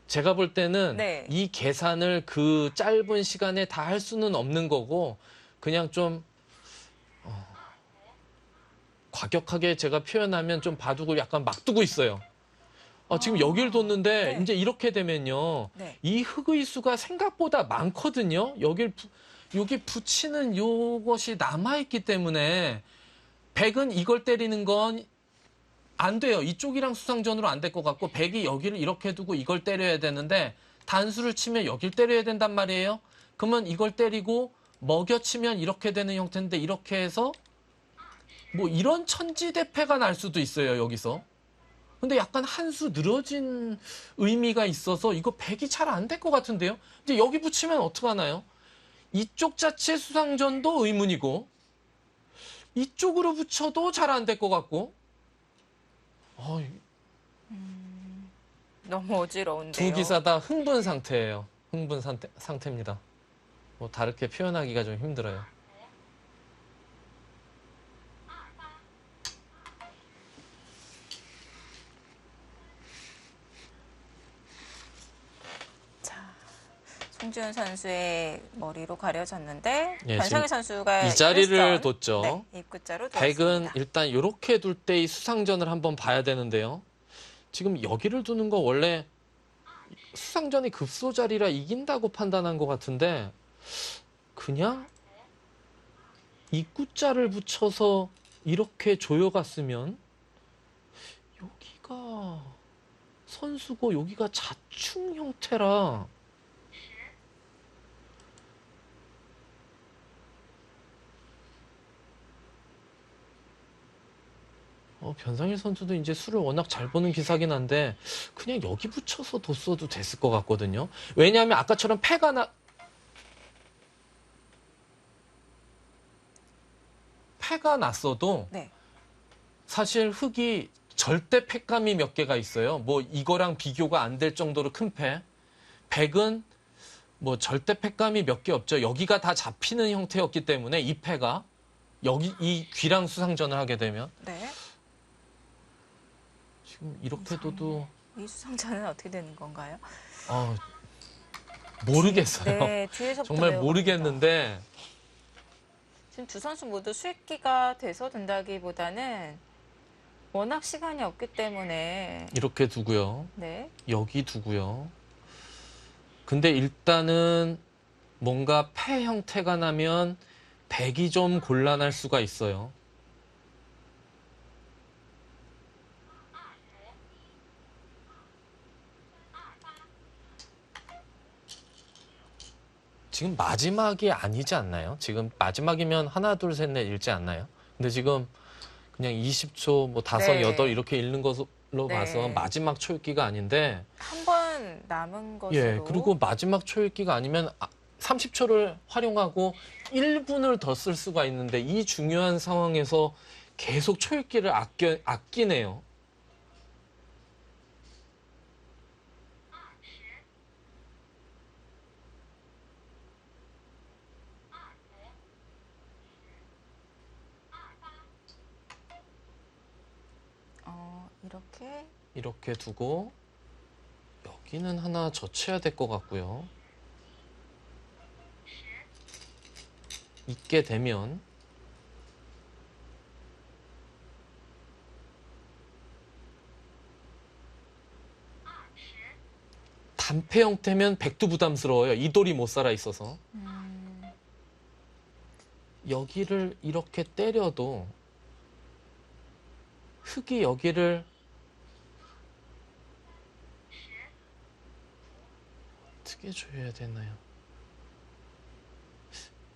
제가 볼 때는
네.
이 계산을 그 짧은 시간에 다 할 수는 없는 거고 그냥 좀 과격하게 제가 표현하면 좀 바둑을 약간 막 두고 있어요. 지금 여길 뒀는데
네.
이제 이렇게 되면요.
네.
이 흙의 수가 생각보다 많거든요. 여기 붙이는 요것이 남아있기 때문에 백은 이걸 때리는 건 안 돼요. 이쪽이랑 수상전으로 안 될 것 같고 백이 여기를 이렇게 두고 이걸 때려야 되는데 단수를 치면 여길 때려야 된단 말이에요. 그러면 이걸 때리고 먹여치면 이렇게 되는 형태인데 이렇게 해서 뭐 이런 천지대패가 날 수도 있어요. 여기서. 근데 약간 한 수 늘어진 의미가 있어서 이거 백이 잘 안 될 것 같은데요. 이제 여기 붙이면 어떡하나요? 이쪽 자체 수상전도 의문이고 이쪽으로 붙여도 잘 안 될 것 같고
너무 어지러운데요.
두 기사 다 흥분 상태예요. 흥분 상태입니다. 뭐 다르게 표현하기가 좀 힘들어요.
송지훈 선수의 머리로 가려졌는데
예,
변상일
지금
선수가
이 자리를
일선,
뒀죠.
네, 입구자로
백은
두었습니다.
일단 이렇게 둘 때 이 수상전을 한번 봐야 되는데요. 지금 여기를 두는 거 원래 수상전이 급소 자리라 이긴다고 판단한 것 같은데 그냥 입구자를 붙여서 이렇게 조여갔으면 여기가 선수고 여기가 자충 형태라 변상일 선수도 이제 수를 워낙 잘 보는 기사긴 한데 그냥 여기 붙여서 뒀어도 됐을 것 같거든요. 왜냐하면 아까처럼 패가 났어도
네.
사실 흙이 절대 패감이 몇 개가 있어요. 뭐 이거랑 비교가 안 될 정도로 큰 패. 백은 뭐 절대 패감이 몇 개 없죠. 여기가 다 잡히는 형태였기 때문에 이 패가 여기 이 귀랑 수상전을 하게 되면
네.
지금 이렇게 둬도
이 수상자는 어떻게 되는 건가요?
모르겠어요.
네, 뒤에서부터
정말
내려갑니다.
모르겠는데
지금 두 선수 모두 쉴기가 돼서 든다기보다는 워낙 시간이 없기 때문에
이렇게 두고요.
네.
여기 두고요. 근데 일단은 뭔가 패 형태가 나면 백이 좀 곤란할 수가 있어요. 지금 마지막이 아니지 않나요? 지금 마지막이면 하나, 둘, 셋, 넷 읽지 않나요? 근데 지금 그냥 20초, 뭐 다섯,
네.
여덟 이렇게 읽는 것으로
네.
봐서 마지막 초읽기가 아닌데
한 번 남은 것으로
예, 그리고 마지막 초읽기가 아니면 30초를 활용하고 1분을 더 쓸 수가 있는데 이 중요한 상황에서 계속 초읽기를 아끼네요. 이렇게 두고 여기는 하나 젖혀야 될 것 같고요. 있게 되면 단패 형태면 백두 부담스러워요. 이 돌이 못 살아 있어서. 여기를 이렇게 때려도 흙이 여기를 어떻게 조여야 되나요?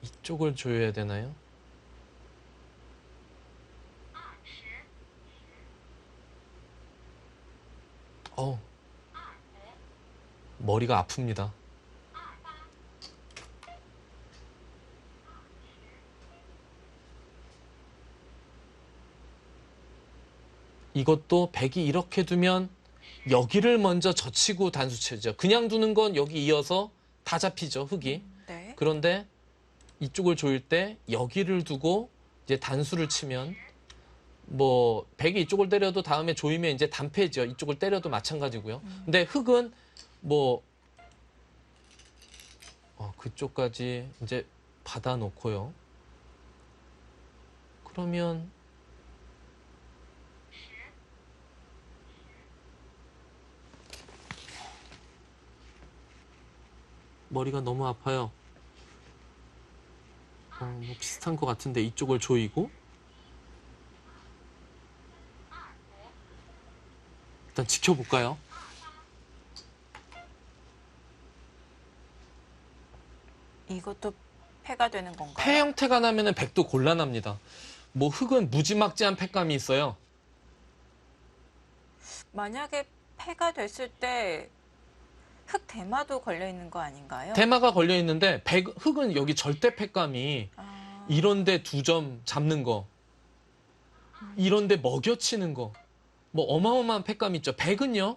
이쪽을 조여야 되나요? 어우, 머리가 아픕니다. 이것도 백이 이렇게 두면 여기를 먼저 젖히고 단수 치죠. 그냥 두는 건 여기 이어서 다 잡히죠, 흙이.
네.
그런데 이쪽을 조일 때 여기를 두고 이제 단수를 치면 뭐 백이 이쪽을 때려도 다음에 조이면 이제 단패죠. 이쪽을 때려도 마찬가지고요. 근데 흙은 뭐 그쪽까지 이제 받아놓고요. 그러면 머리가 너무 아파요. 뭐 비슷한 것 같은데 이쪽을 조이고 일단 지켜볼까요?
이것도 패가 되는 건가요?
패 형태가 나면은 백도 곤란합니다. 뭐 흙은 무지막지한 패감이 있어요.
만약에 패가 됐을 때 흙 대마도 걸려 있는 거 아닌가요?
대마가 걸려 있는데 흙은 여기 절대 패감이 이런데 2점 잡는 거, 이런데 먹여치는 거, 뭐 어마어마한 패감이 있죠. 백은요,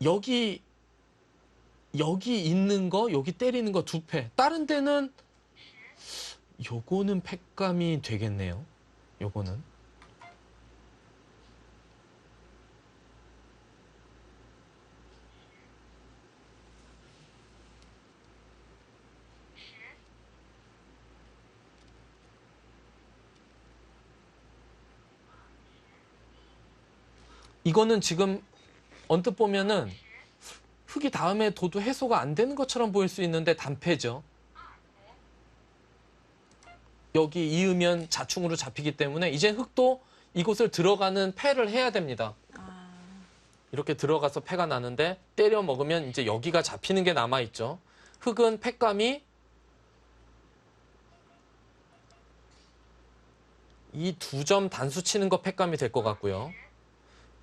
여기 있는 거, 여기 때리는 거 2패. 다른 데는 요거는 패감이 되겠네요. 요거는. 이거는 지금 언뜻 보면은 흙이 다음에 둬도 해소가 안 되는 것처럼 보일 수 있는데 단패죠. 여기 이으면 자충으로 잡히기 때문에 이제 흙도 이곳을 들어가는 패를 해야 됩니다. 이렇게 들어가서 패가 나는데 때려 먹으면 이제 여기가 잡히는 게 남아있죠. 흙은 패감이 이 2점 단수 치는 거 패감이 될 것 같고요.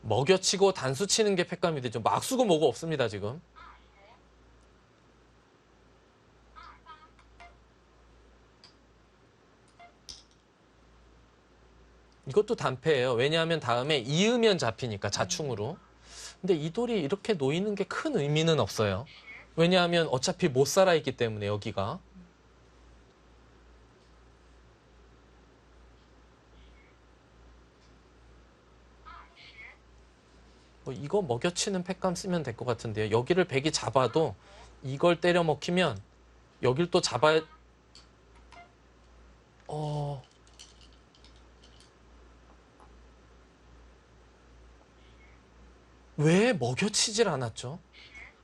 먹여치고 단수 치는 게 패감이 되죠. 막수고 뭐고 없습니다, 지금. 이것도 단패예요. 왜냐하면 다음에 이으면 잡히니까 자충으로. 근데 이 돌이 이렇게 놓이는 게 큰 의미는 없어요. 왜냐하면 어차피 못 살아있기 때문에 여기가. 이거 먹여치는 패감 쓰면 될 것 같은데요. 여기를 백이 잡아도 이걸 때려 먹히면 여길 또 잡아야 왜 먹여치질 않았죠?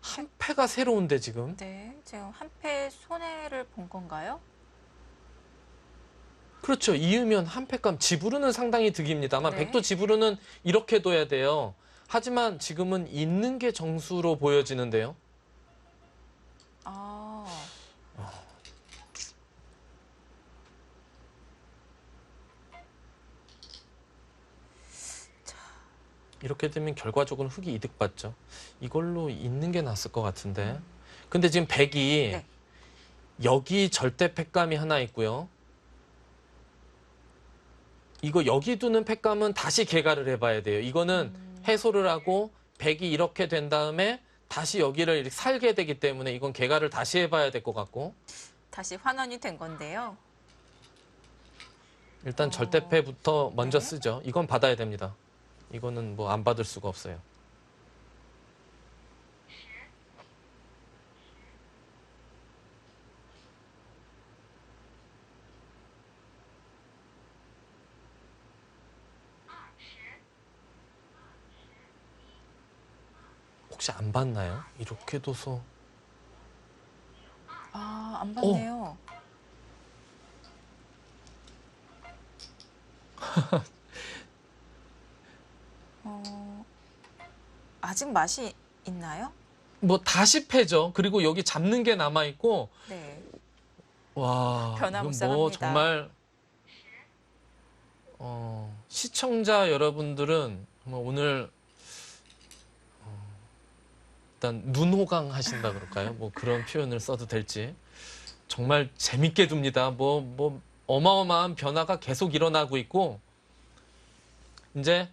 한 패가 새로운데 지금.
네, 지금 한 패 손해를 본 건가요?
그렇죠. 이으면 한 패감. 지브르는 상당히 득입니다만
네.
백도 지브르는 이렇게 둬야 돼요. 하지만 지금은 있는 게 정수로 보여지는데요. 이렇게 되면 결과적으로 흙이 이득받죠. 이걸로 있는 게 낫을 것 같은데. 근데 지금 백이
네.
여기 절대 패감이 하나 있고요. 이거 여기 두는 패감은 다시 개가를 해봐야 돼요. 이거는 해소를 하고 백이 이렇게 된 다음에 다시 여기를 이렇게 살게 되기 때문에 이건 개가를 다시 해봐야 될 것 같고.
다시 환원이 된 건데요.
일단 절대패부터 먼저
네.
쓰죠. 이건 받아야 됩니다. 이거는 뭐 안 받을 수가 없어요. 혹시 안 받나요? 이렇게 둬서.
안 받네요. 아직 맛이 있나요?
뭐 다시 패죠. 그리고 여기 잡는 게 남아있고.
네.
와, 이건
변화무쌍합니다.
뭐 정말 시청자 여러분들은 뭐 오늘 일단 눈호강 하신다 그럴까요? 뭐 그런 표현을 써도 될지. 정말 재밌게 둡니다. 뭐 어마어마한 변화가 계속 일어나고 있고, 이제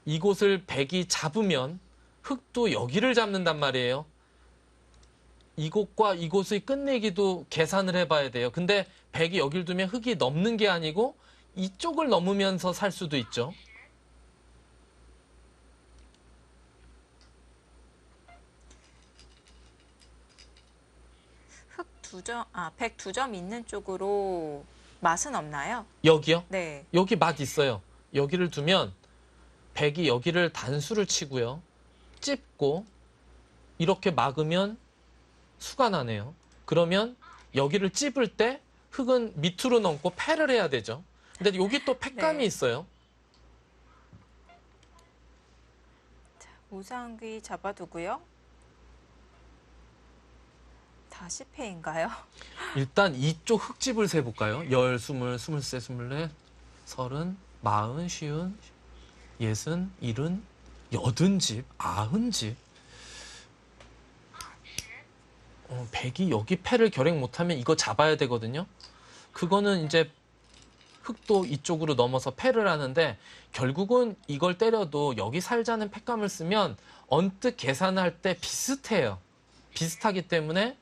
이곳을 백이 잡으면 흑도 여기를 잡는단 말이에요. 이곳과 이곳의 끝내기도 계산을 해봐야 돼요. 근데 백이 여길 두면 흑이 넘는 게 아니고 이쪽을 넘으면서 살 수도 있죠.
백 2점 있는 쪽으로 맛은 없나요?
여기요?
네.
여기 맛 있어요. 여기를 두면 백이 여기를 단수를 치고요. 찝고 이렇게 막으면 수가 나네요. 그러면 여기를 찝을 때 흑은 밑으로 넘고 패를 해야 되죠. 근데 여기 또 팩감이
네.
있어요.
우상귀 잡아두고요. 다시 패인가요?
일단 이쪽 흑집을 세볼까요? 10, 20, 23, 24, 30, 40, 50, 60, 70, 80집, 90집. 백이 여기 패를 결행 못하면 이거 잡아야 되거든요. 그거는 이제 흑도 이쪽으로 넘어서 패를 하는데, 결국은 이걸 때려도 여기 살자는 팩감을 쓰면 언뜻 계산할 때 비슷해요. 비슷하기 때문에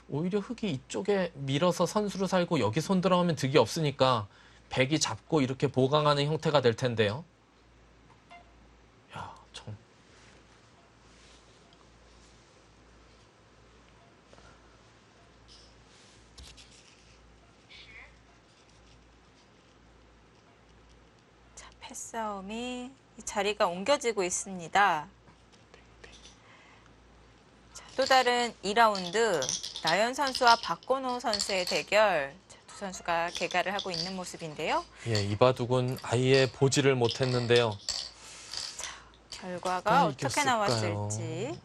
오히려 흑이 이쪽에 밀어서 선수로 살고 여기 손 들어가면 득이 없으니까 백이 잡고 이렇게 보강하는 형태가 될 텐데요. 야, 참.
자, 패싸움이 자리가 옮겨지고 있습니다. 자, 또 다른 2라운드 나연 선수와 박건호 선수의 대결. 자, 두 선수가 개가를 하고 있는 모습인데요.
예, 이바둑은 아예 보지를 못했는데요.
결과가
아,
어떻게
이겼을까요?
나왔을지.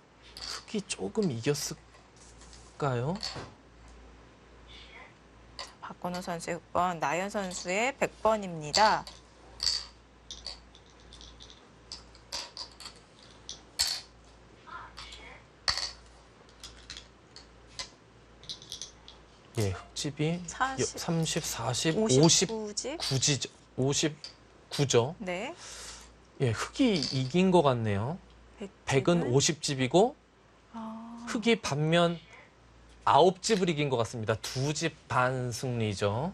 흑이 조금 이겼을까요?
박건호 선수의 6번, 나연 선수의 100번입니다.
예, 흑집이
40,
30, 40,
59집?
59죠.
네.
예, 흑이 이긴 것 같네요. 100은 50집이고 흑이 반면 9집을 이긴 것 같습니다. 2집 반 승리죠.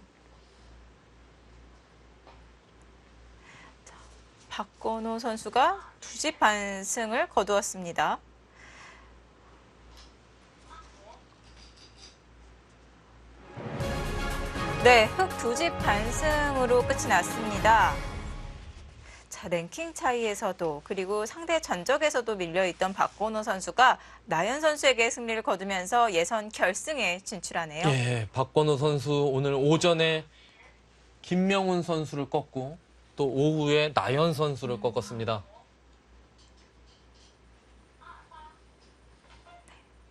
박건호 선수가 2집 반승을 거두었습니다. 네, 흑 2집 반승으로 끝이 났습니다. 자, 랭킹 차이에서도 그리고 상대 전적에서도 밀려있던 박건호 선수가 나연 선수에게 승리를 거두면서 예선 결승에 진출하네요.
예, 박건호 선수 오늘 오전에 김명훈 선수를 꺾고 또 오후에 나연 선수를 꺾었습니다.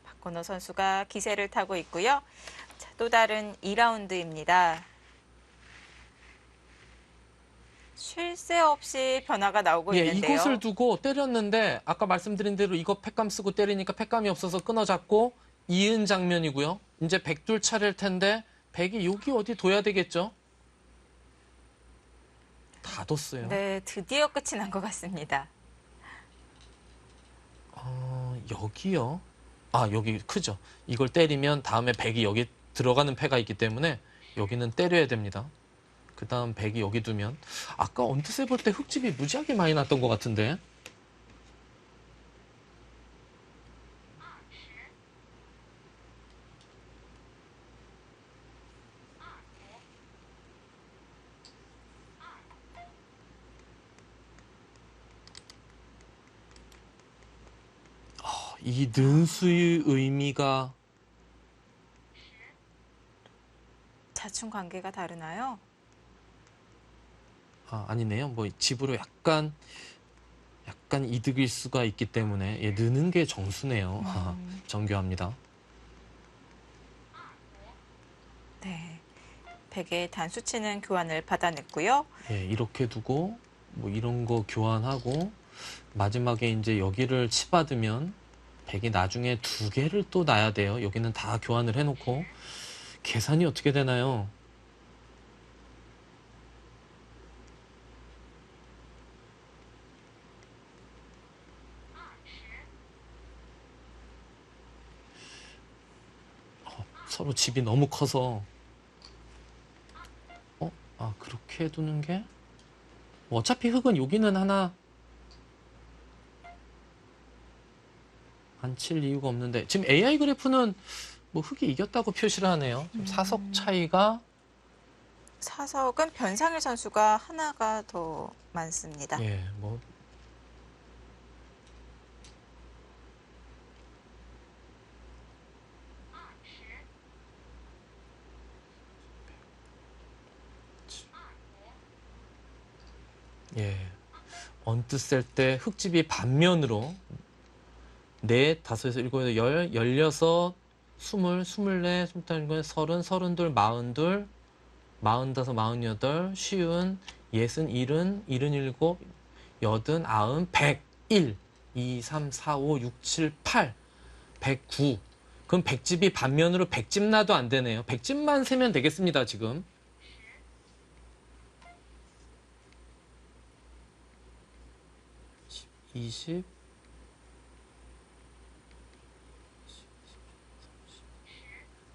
박건호 선수가 기세를 타고 있고요. 자, 또 다른 2라운드입니다. 쉴 새 없이 변화가 나오고
예,
있는데요.
이곳을 두고 때렸는데 아까 말씀드린 대로 이거 팩감 쓰고 때리니까 팩감이 없어서 끊어잡고 이은 장면이고요. 이제 백둘 차례일 텐데 백이 여기 어디 둬야 되겠죠? 다 뒀어요.
네, 드디어 끝이 난 것 같습니다.
여기요. 아, 여기 크죠. 이걸 때리면 다음에 백이 여기 들어가는 패가 있기 때문에 여기는 때려야 됩니다. 그 다음 백이 여기 두면 아까 언뜻 해볼 때 흑집이 무지하게 많이 났던 것 같은데. 이 능수의 의미가
자충 관계가 다르나요?
아니네요. 뭐 집으로 약간 이득일 수가 있기 때문에 예, 느는 게 정수네요. 정교합니다.
네, 백의 단수치는 교환을 받아냈고요.
예, 이렇게 두고 뭐 이런 거 교환하고 마지막에 이제 여기를 치받으면 백이 나중에 두 개를 또 놔야 돼요. 여기는 다 교환을 해놓고. 계산이 어떻게 되나요? 서로 집이 너무 커서 그렇게 해두는 게 어차피 흙은 여기는 하나 안 칠 이유가 없는데 지금 AI 그래프는 뭐 흙이 이겼다고 표시를 하네요. 좀 사석 차이가
사석은 변상일 선수가 하나가 더 많습니다.
뭐 언뜻 셀 때 흙집이 반면으로 4, 5, 6, 7, 8, 10, 16, 20, 24, 28, 30, 32, 42, 45, 48, 50, 60, 70, 77, 80, 90, 100, 1, 2, 3, 4, 5, 6, 7, 8, 109. 그럼 100집이 반면으로 100집 나도 안 되네요. 100집만 세면 되겠습니다, 지금. 20,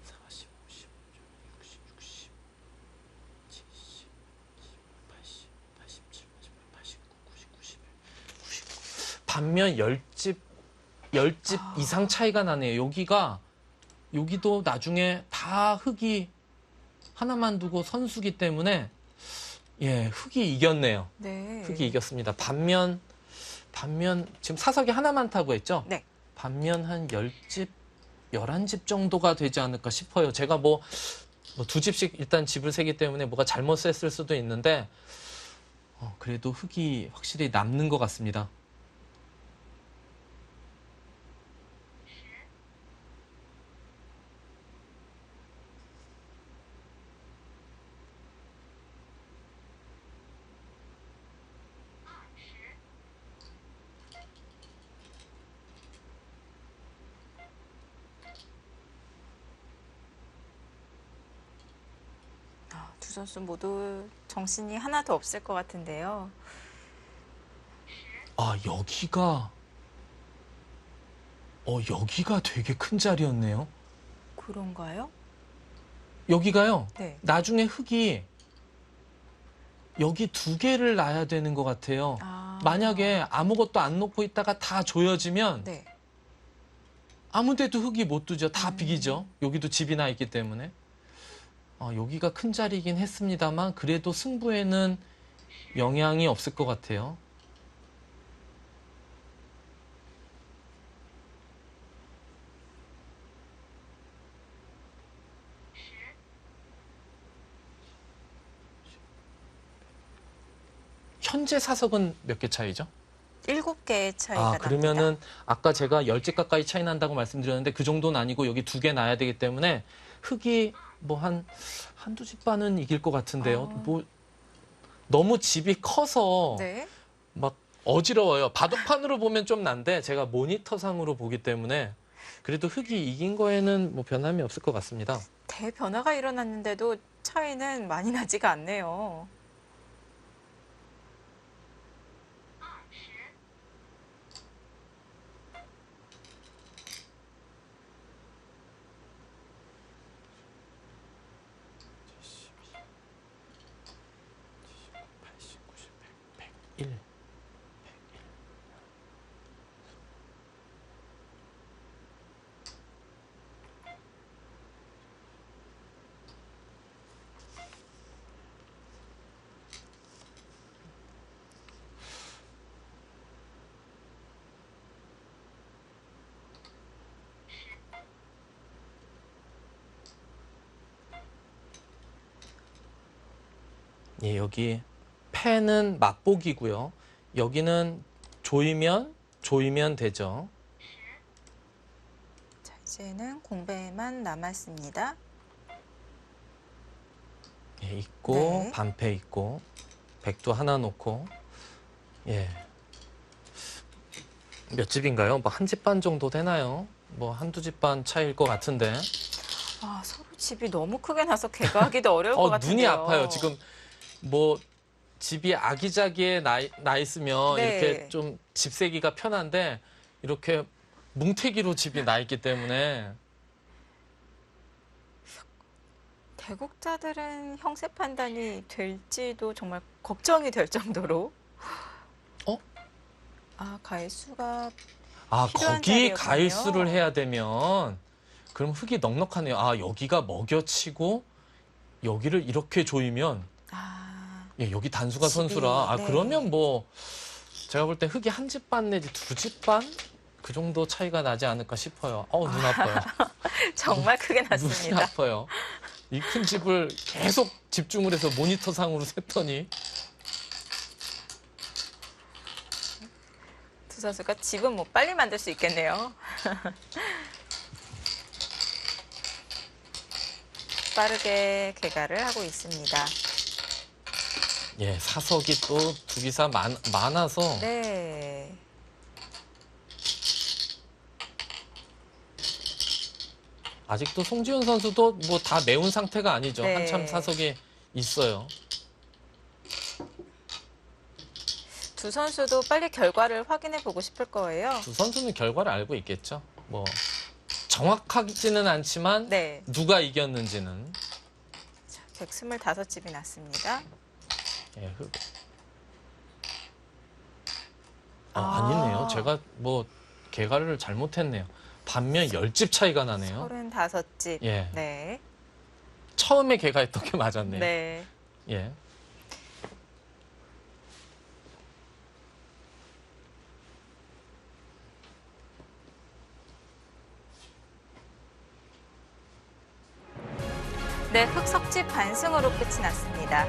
40, 50, 60, 60, 70, 80, 87, 88, 89, 90, 91, 99. 반면 10집 이상 차이가 나네요. 여기도 나중에 다 흙이 하나만 두고 선수기 때문에 흙이 이겼네요.
네.
흙이 이겼습니다. 반면 지금 사석이 하나만 타고 했죠?
네.
반면 한 10집, 11집 정도가 되지 않을까 싶어요. 제가 뭐 2집씩 일단 집을 세기 때문에 뭐가 잘못 셌을 수도 있는데 그래도 흙이 확실히 남는 것 같습니다.
두 선수 모두 정신이 하나도 없을 것 같은데요.
여기가 되게 큰 자리였네요.
그런가요?
여기가요.
네.
나중에 흙이 여기 2개를 놔야 되는 것 같아요. 만약에 아무것도 안 놓고 있다가 다 조여지면
네.
아무데도 흙이 못 두죠. 다 비기죠. 여기도 집이 나 있기 때문에. 여기가 큰 자리이긴 했습니다만 그래도 승부에는 영향이 없을 것 같아요. 현재 사석은 몇 개 차이죠?
7개의 차이가 납니다.
그러면은 아까 제가 10집 가까이 차이 난다고 말씀드렸는데 그 정도는 아니고 여기 2개 놔야 되기 때문에 흙이 뭐 한두 집 반은 이길 것 같은데요. 뭐 너무 집이 커서
네.
막 어지러워요. 바둑판으로 보면 좀 난데 제가 모니터상으로 보기 때문에 그래도 흙이 이긴 거에는 뭐 변함이 없을 것 같습니다.
대변화가 일어났는데도 차이는 많이 나지가 않네요.
여기 패는 맛보기고요. 여기는 조이면 되죠.
자, 이제는 공배만 남았습니다.
있고
네.
반패 있고 백도 하나 놓고 몇 집인가요? 뭐 한 집 반 정도 되나요? 뭐 한두 집 반 차이일 것 같은데.
아, 서로 집이 너무 크게 나서 개가하기도 어려울 것 같은데요.
눈이 아파요. 지금 뭐 집이 아기자기에 나 있으면
네.
이렇게 좀 집세기가 편한데 이렇게 뭉태기로 집이 나 있기 때문에
대국자들은 형세 판단이 될지도 정말 걱정이 될 정도로.
어?
아, 가일수가 필요한
거기
자리였군요.
가일수를 해야 되면 그럼 흙이 넉넉하네요. 여기가 먹여치고 여기를 이렇게 조이면
아,
예, 여기 단수가
집이,
선수라.
네.
그러면 뭐 제가 볼 때 흙이 한 집 반 내지 두 집 반? 그 정도 차이가 나지 않을까 싶어요. 눈 아파요.
정말 크게
눈이
났습니다.
아파요. 이 큰 집을 계속 집중을 해서 모니터상으로 셌더니
두 선수가 집은 뭐 빨리 만들 수 있겠네요. 빠르게 개가를 하고 있습니다.
예, 사석이 또 두기사 많아서
네.
아직도 송지훈 선수도 뭐 다 메운 상태가 아니죠.
네.
한참 사석이 있어요.
두 선수도 빨리 결과를 확인해 보고 싶을 거예요.
두 선수는 결과를 알고 있겠죠. 뭐 정확하지는 않지만
네.
누가 이겼는지는.
125집이 났습니다.
예, 아니네요. 제가 뭐 개가를 잘못했네요. 반면 10집 차이가 나네요.
35집.
예.
네.
처음에 개가했던 게 맞았네요.
네.
예.
네, 흑석집 반승으로 끝이 났습니다.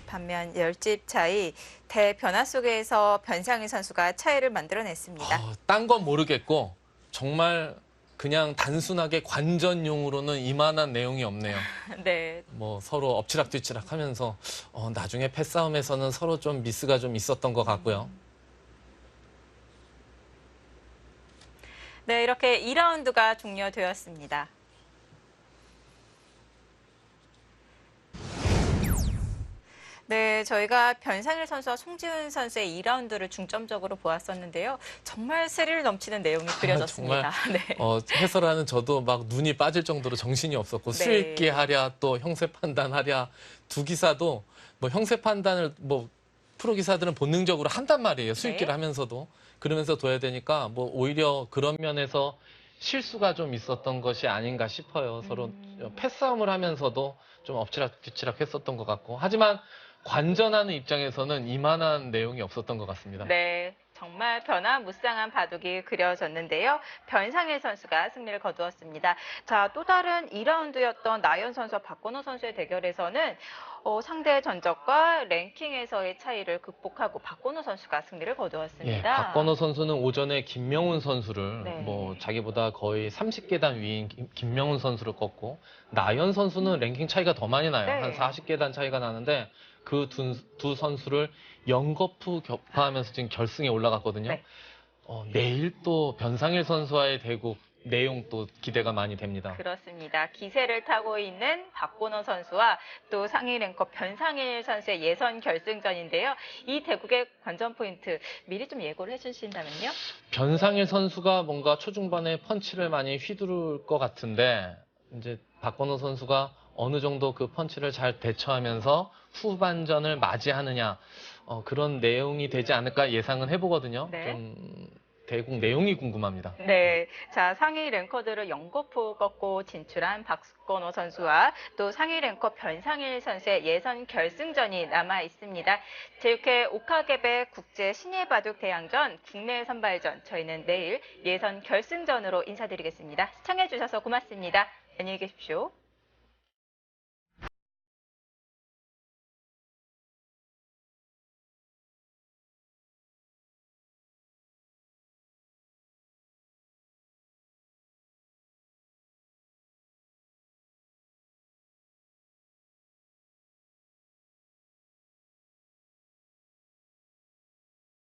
반면 10집 차이, 대변화 속에서 변상일 선수가 차이를 만들어냈습니다.
딴 건 모르겠고 정말 그냥 단순하게 관전용으로는 이만한 내용이 없네요.
네.
뭐 서로 엎치락뒤치락 하면서 나중에 패싸움에서는 서로 좀 미스가 좀 있었던 것 같고요.
네, 이렇게 2라운드가 종료되었습니다. 네, 저희가 변상일 선수와 송지훈 선수의 2라운드를 중점적으로 보았었는데요. 정말 스릴 넘치는 내용이 그려졌습니다. 네.
해설하는 저도 막 눈이 빠질 정도로 정신이 없었고
네.
수익기 하랴 또 형세 판단하랴 두 기사도 뭐 형세 판단을 뭐 프로 기사들은 본능적으로 한단 말이에요. 수익기를
네.
하면서도 그러면서 둬야 되니까 뭐 오히려 그런 면에서 실수가 좀 있었던 것이 아닌가 싶어요. 서로 패싸움을 하면서도 좀 엎치락뒤치락 했었던 것 같고 하지만 관전하는 입장에서는 이만한 내용이 없었던 것 같습니다.
네, 정말 변화무쌍한 바둑이 그려졌는데요. 변상일 선수가 승리를 거두었습니다. 자, 또 다른 2라운드였던 나연 선수와 박건호 선수의 대결에서는 상대 전적과 랭킹에서의 차이를 극복하고 박건호 선수가 승리를 거두었습니다.
예, 박건호 선수는 오전에 김명훈 선수를
네.
뭐 자기보다 거의 30계단 위인 김명훈 선수를 꺾고 나연 선수는 랭킹 차이가 더 많이 나요.
네.
한 40계단 차이가 나는데 그 두 선수를 영거푸 격파하면서 지금 결승에 올라갔거든요.
네.
내일 또 변상일 선수와의 대국 내용 또 기대가 많이 됩니다.
그렇습니다. 기세를 타고 있는 박건호 선수와 또 상위 랭커 변상일 선수의 예선 결승전인데요. 이 대국의 관전 포인트 미리 좀 예고를 해주신다면요?
변상일 선수가 뭔가 초중반에 펀치를 많이 휘두를 것 같은데 이제 박건호 선수가 어느 정도 그 펀치를 잘 대처하면서 후반전을 맞이하느냐 그런 내용이 되지 않을까 예상은 해보거든요.
네.
좀 대국 내용이 궁금합니다.
네, 자 상위 랭커들을 영거푸 꺾고 진출한 박건호 선수와 또 상위 랭커 변상일 선수의 예선 결승전이 남아 있습니다. 제6회 오카게베 국제 신예바둑 대항전 국내 선발전 저희는 내일 예선 결승전으로 인사드리겠습니다. 시청해주셔서 고맙습니다. 안녕히 계십시오.